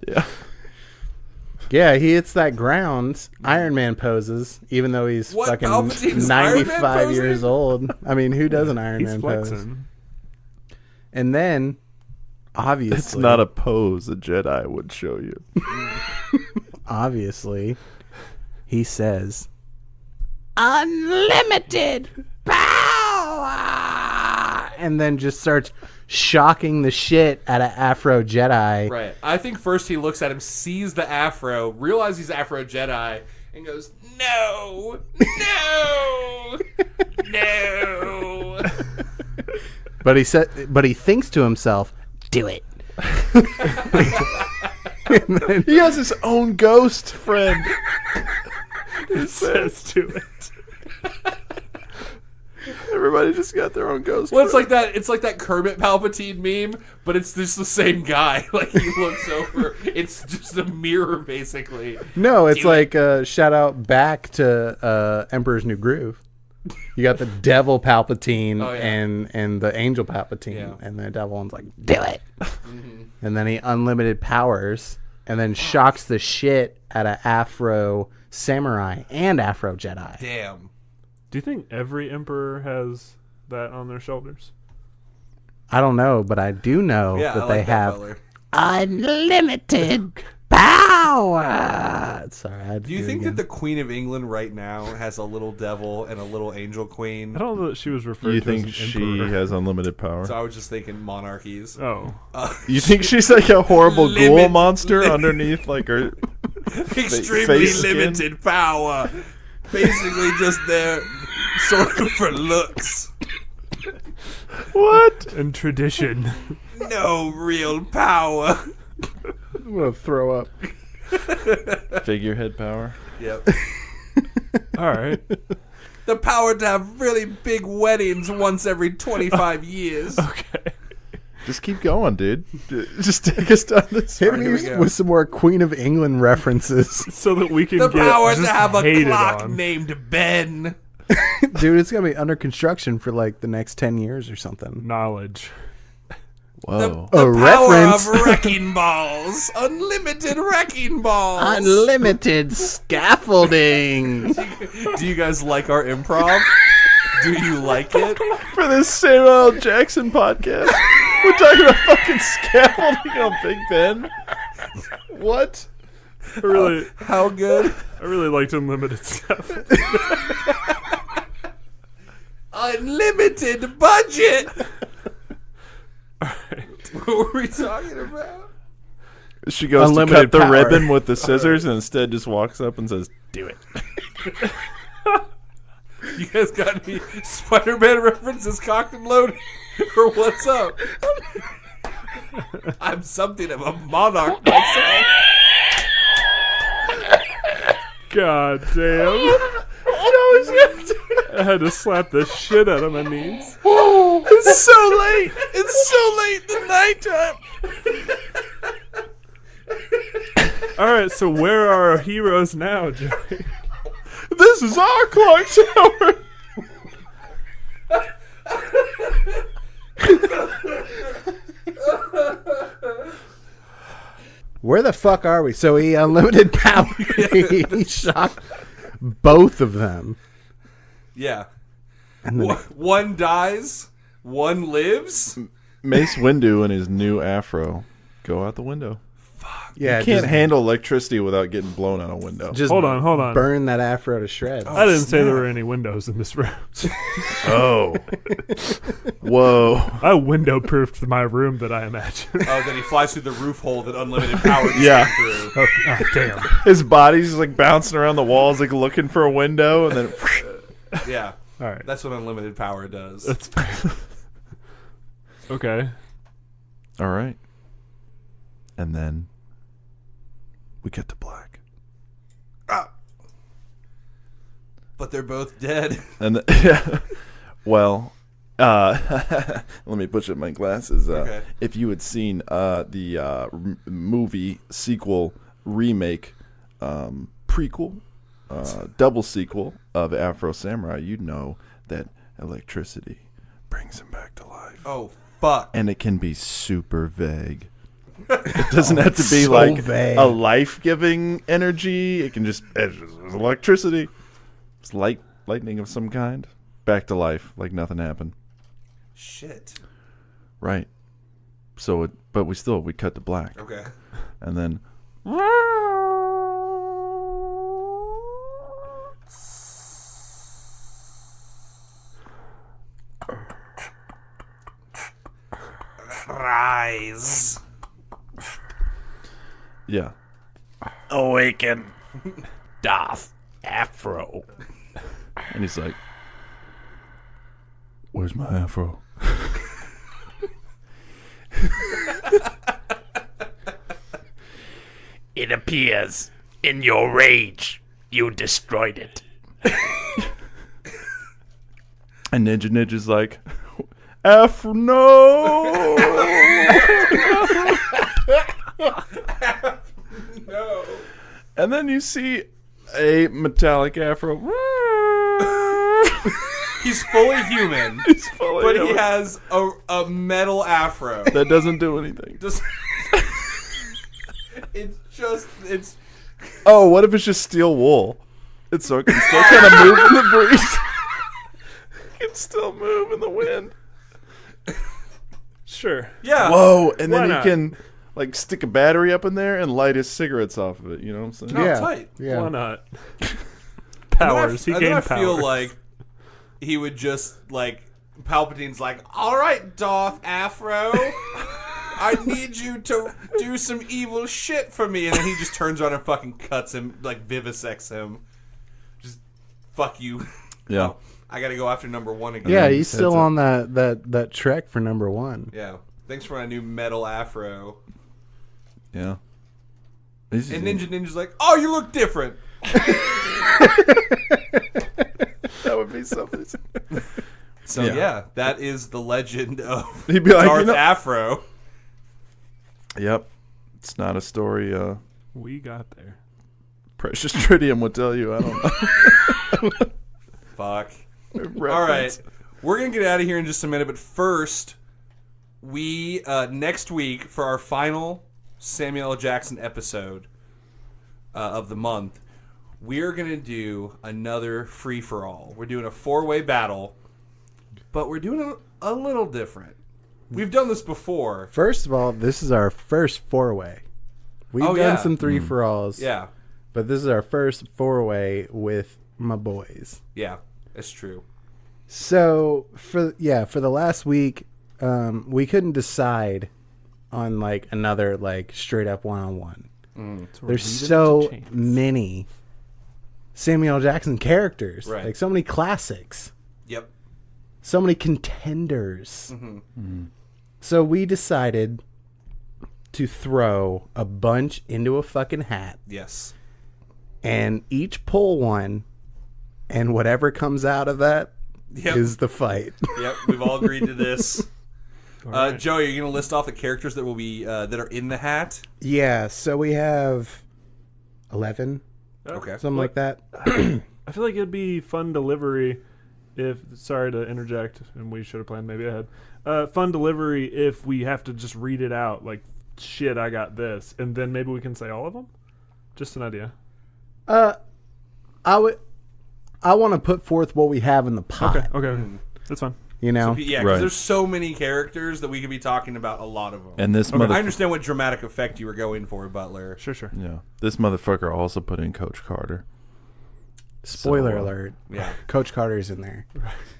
Yeah. Yeah, he hits that ground. Iron Man poses, even though he's What, fucking Palpatine's Iron Man 95 years posing? old. I mean, who does an Iron He's Man pose? flexing. And then, obviously, It's not a pose a Jedi would show you. obviously, he says, "Unlimited power," and then just starts shocking the shit out of Afro Jedi. Right. I think first he looks at him, sees the Afro, realizes he's Afro Jedi, and goes, "No! No! No!" But he thinks to himself, "Do it." He has his own ghost friend. It says to it. Everybody just got their own ghost. Well, it's like that Kermit Palpatine meme, but it's just the same guy. Like, he looks over, it's just a mirror, basically. No, it's Do like shout out back to Emperor's New Groove. You got the devil Palpatine Oh, yeah. and the angel Palpatine, Yeah. and the devil one's like, "Do it," and then he unlimited powers, and then shocks the shit out of Afro Samurai and Afro Jedi. Damn. Do you think every emperor has that on their shoulders? I don't know, but I do know Yeah, that I they like have Butler. unlimited power. Sorry, I had to Do you it think again. that the Queen of England right now has a little devil and a little angel queen? I don't know that she was referred You to as think an she emperor. has unlimited power? So I was just thinking monarchies. Oh. You think she's like a horrible ghoul Limit- monster underneath like her? Extremely face skin? limited power. Basically just there sort of for looks. What? And tradition. No real power. I'm gonna throw up. Figurehead power. Yep. All right. The power to have really big weddings once every 25 years. Okay. Just keep going, dude. Just take us down this. Hit Alright, me here we go. with some more Queen of England references. So that we can The get power just to have a hated clock on. named Ben. Dude, it's gonna be under construction for like the next 10 years or something. Knowledge. Whoa. The A power reference. of wrecking balls. Unlimited wrecking balls. Unlimited scaffolding. Do you guys like our improv? Do you like it? For this Samuel L. Jackson podcast, we're talking about fucking scaffolding on Big Ben. What? I really, How good? I really liked unlimited stuff. Unlimited budget. What were we talking about? She goes Unlimited to cut the power. ribbon with the scissors and instead just walks up and says, "Do it." You guys got any Spider-Man references cocked and loaded? Or what's up? I'm something of a monarch myself. God damn. I had to slap the shit out of my knees. It's so late. It's so late in the nighttime. All right, so where are our heroes now, Joey? This is our clock tower. Where the fuck are we? So he unlimited power. He shot both of them. Yeah. And then One dies, one lives. Mace Windu and his new Afro go out the window. yeah, You can't handle electricity without getting blown out a window. just Hold on. burn that Afro to shreds. I didn't say there were any windows in this room. Oh. Whoa. I window-proofed my room that I imagine. Oh, then he flies through the roof hole that unlimited power just Yeah. came through. Oh, damn. His body's like bouncing around the walls, like looking for a window, and then Yeah. All right. That's what unlimited power does. That's okay. all right. And then we get to black. But they're both dead. And well, let me push up my glasses. Okay. If you had seen the movie sequel remake prequel double sequel of Afro Samurai, you'd know that electricity brings him back to life. Oh, fuck. And it can be super vague. It doesn't have to be so like vague. a life-giving energy. It can just it's electricity. It's lightning of some kind. Back to life, like nothing happened. Shit. Right. So, but we cut to black, Okay. and then Rise. yeah, Awaken, Darth Afro. and he's like, "Where's my afro?" It appears in your rage you destroyed it. And Ninja's like, "Afro, no!" No. And then you see a metallic afro. He's fully human, He's fully but he human. has a metal afro. That doesn't do anything. Just it's Oh, what if it's just steel wool? It's so it can still kind of move in the breeze. It can still move in the wind. Sure. yeah. Whoa! And Why then not? he can like stick a battery up in there and light his cigarettes off of it. You know what I'm saying? No, yeah, tight. yeah. Why not? And Powers. He then I gained feel powers. like he would just like Palpatine's like, all right, Darth Afro, I need you to do some evil shit for me, and then he just turns around and fucking cuts him, like vivisects him. Just fuck you. Yeah. I gotta go after number one again. Yeah, he's still That's it. on that trek for number one. Yeah. Thanks for my new metal afro. Yeah. He's- And Ninja's like, oh, you look different. that would be something. So Yeah. yeah, that is the legend of He'd be like, Darth you know- Afro. Yep. It's not a story. we got there. Precious Tritium would tell you. I don't know. Fuck. Reference. All right, we're gonna get out of here in just a minute, but first, we next week for our final Samuel L. Jackson episode of the month, we're gonna do another free for all. We're doing a 4-way battle, but we're doing it a little different. We've done this before. First of all, this is our first 4-way. We've Oh, done yeah. some 3-for-alls. Yeah, But this is our first 4-way with my boys. yeah, that's true. So for the last week, we couldn't decide on like another like straight up one-on-one. There's so many Samuel L. Jackson characters, Right. like so many classics, Yep. so many contenders. So we decided to throw a bunch into a fucking hat Yes. and each pull one, and whatever comes out of that is Yep. the fight. Yep. We've all agreed to this. right. Joey, are you gonna list off the characters that will be that are in the hat? Yeah, so we have 11, Okay. something like that. I feel like it'd be fun delivery sorry to interject, and we should have planned maybe ahead. Fun delivery if we have to just read it out, like, shit, I got this, and then maybe we can say all of them. Just an idea. I want to put forth what we have in the pot. Okay. That's fine. You know, Yeah, because there's so many characters that we could be talking about a lot of them. And this I understand what dramatic effect you were going for, Butler. Sure. Yeah, this motherfucker also put in Coach Carter. spoiler alert. Yeah. Coach Carter's in there.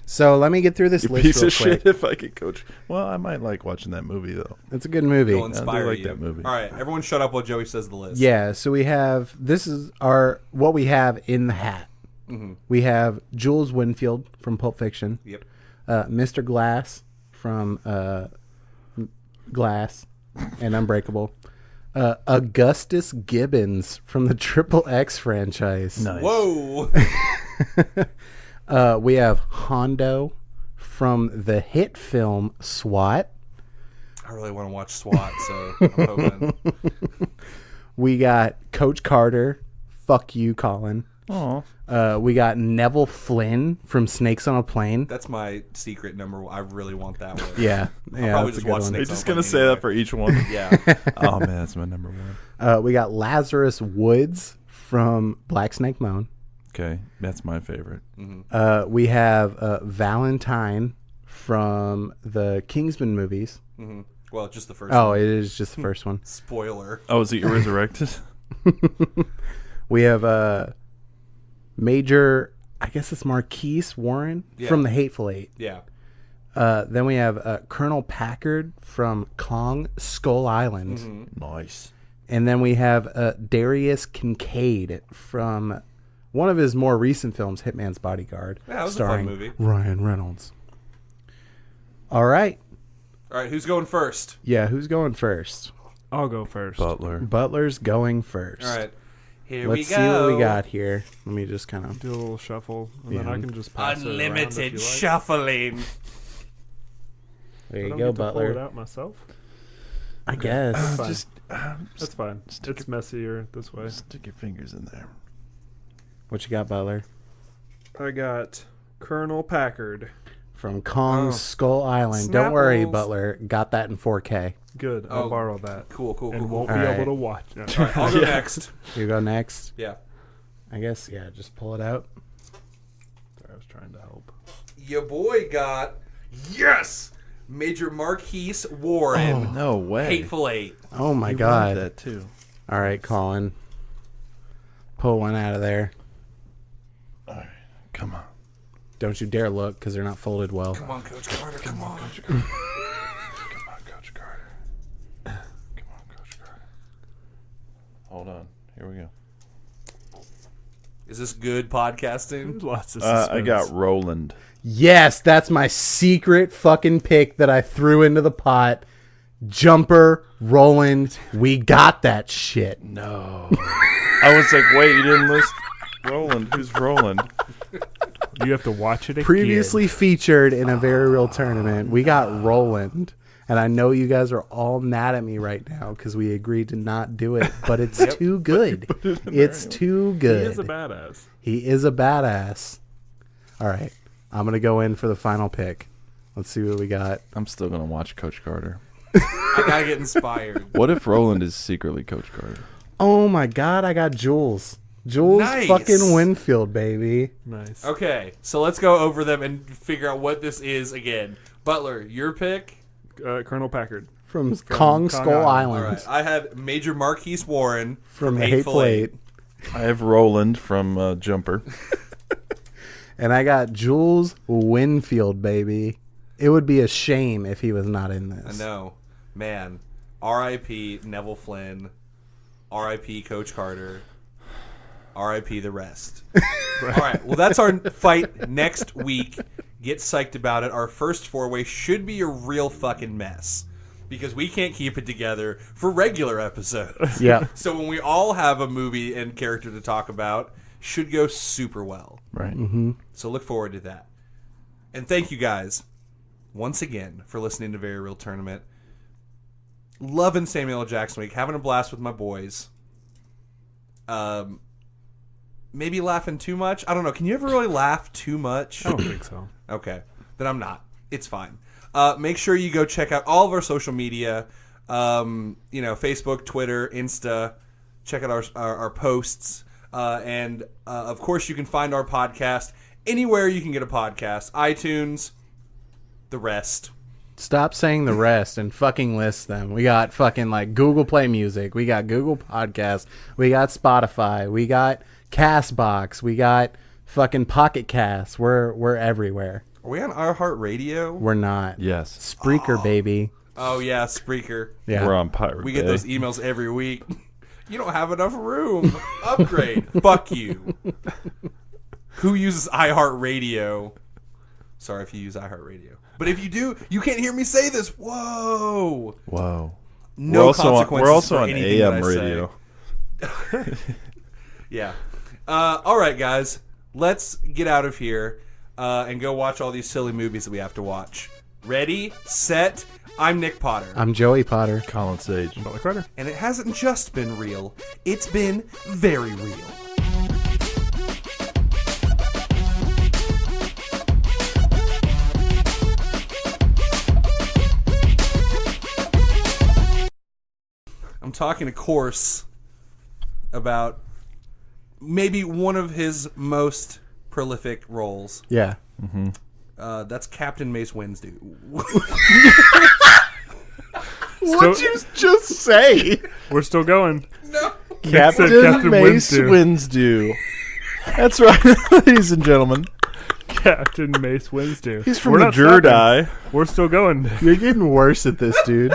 So let me get through this You list piece real of quick. shit if I could coach. Well, I might like watching that movie, though. It's a good movie. It'll inspire like you. that movie. All right, everyone shut up while Joey says the list. Yeah, so we have, this is what we have in the hat. Mm-hmm. We have Jules Winfield from Pulp Fiction. Yep. Mr. Glass from Glass and Unbreakable. Augustus Gibbons from the Triple X franchise. Nice. Whoa. We have Hondo from the hit film SWAT. I really want to watch SWAT, so I'm hoping. We got Coach Carter. Fuck you, Colin. Aw. We got Neville Flynn from Snakes on a Plane. That's my secret number one. I really want that one. Yeah, I'll yeah, probably that's a just good watch one. You're Snakes just on a going to Plane say anyway. that for each one? Yeah. Oh, man, that's my number one. We got Lazarus Woods from Black Snake Moan. Okay, that's my favorite. We have Valentine from the Kingsman movies. Mm-hmm. Well, just the first Oh, one. it is just the first one. Spoiler. Oh, is it Resurrected? We have Major, I guess it's Marquise Warren Yeah. from the Hateful Eight. Yeah. Then we have Colonel Packard from Kong Skull Island. Mm-hmm. Nice. And then we have Darius Kincaid from one of his more recent films, Hitman's Bodyguard. Yeah, that was a fun starring movie. Ryan Reynolds. All right. All right, who's going first? Yeah, who's going first? I'll go first. Butler. Butler's going first. All right. Here Let's we go. see what we got here. Let me just kind of... Do a little shuffle, and then Yeah. I can just pass it around if Unlimited you like. shuffling. There I you don't go, get to pull it Butler. out myself. I guess. Fine. Just That's fine. It's messier this way. stick your fingers in there. What you got, Butler? I got Colonel Packard. From Kong Oh. Skull Island. Don't worry, Snapples. Butler. Got that in 4K. Good. I'll Oh, borrow that. Cool. And won't All be right. able to watch. No. All right, I'll go next. You go next. Yeah. I guess, yeah, just pull it out. Sorry, I was trying to help. Your boy got, yes, Major Marquise Warren. No way. Hateful Eight. Oh, my You wanted God. that too. All right, Colin. Pull one out of there. All right, come on. Don't you dare look, because they're not folded well. Come on, Coach Carter. Come on. Come on, Coach Carter. Come on, Coach Carter. Hold on. Here we go. Is this good podcasting? Lots of suspense. I got Roland. Yes, that's my secret fucking pick that I threw into the pot. Jumper, Roland, we got that shit. No. I was like, wait, you didn't list Roland. Who's Roland? You have to watch it again. Previously featured in a Very Real Tournament, we got Roland. And I know you guys are all mad at me right now because we agreed to not do it, but it's too good. It's too He good. is a badass. He is a badass. All right. I'm going to go in for the final pick. Let's see what we got. I'm still going to watch Coach Carter. I gotta get inspired. What if Roland is secretly Coach Carter? Oh my God, I got Jules. Jules Nice. fucking Winfield, baby. Nice. Okay, so let's go over them and figure out what this is again. Butler, your pick? Colonel Packard. From Kong Skull Island. All Island. right, I had Major Marquise Warren From the Hateful Eight. I have Roland from Jumper. And I got Jules Winfield, baby. It would be a shame if he was not in I this. know. Man. R.I.P. Neville Flynn. R.I.P. Coach Carter. R.I.P. the rest. All right, well, that's our fight next week. Get psyched about it. Our first four-way should be a real fucking mess because we can't keep it together for regular episodes. Yeah. So when we all have a movie and character to talk about, should go super well. Right. So look forward to that. And thank you guys once again for listening to Very Real Tournament. Loving Samuel L. Jackson week, having a blast with my boys. maybe laughing too much. I don't know. Can you ever really laugh too much? I don't think so. Okay, then I'm not. It's fine. Make sure you go check out all of our social media. Facebook, Twitter, Insta. Check out our posts. And of course, you can find our podcast anywhere you can get a podcast. iTunes, the rest. Stop saying the rest and fucking list them. We got fucking like Google Play Music. We got Google Podcasts. We got Spotify. We got Castbox. We got fucking Pocket Cast. We're everywhere. Are we on iHeartRadio? We're not. Yes. Spreaker, baby. Oh, yeah, Spreaker. Yeah. We're on Pirate We get Bay. those emails every week. You don't have enough room. Upgrade. Fuck you. Who uses iHeartRadio? Sorry if you use iHeartRadio. But if you do, you can't hear me say this. Whoa. Whoa. No we're consequences also for on anything AM that I say. radio. Yeah. All right, guys. Let's get out of here and go watch all these silly movies that we have to watch. Ready, set. I'm Nick Potter. I'm Joey Potter. Colin Sage. Butler Carter. And it hasn't just been real. It's been very real. I'm talking, of course, about maybe one of his most prolific roles. Yeah. That's Captain Mace Windu. What'd you just say? We're still going. No. Captain, Captain Mace Windu. Windu. That's right, ladies and gentlemen. Captain Mace Windu. He's from We're the not stopping. Jedi. We're still going. You're getting worse at this, dude.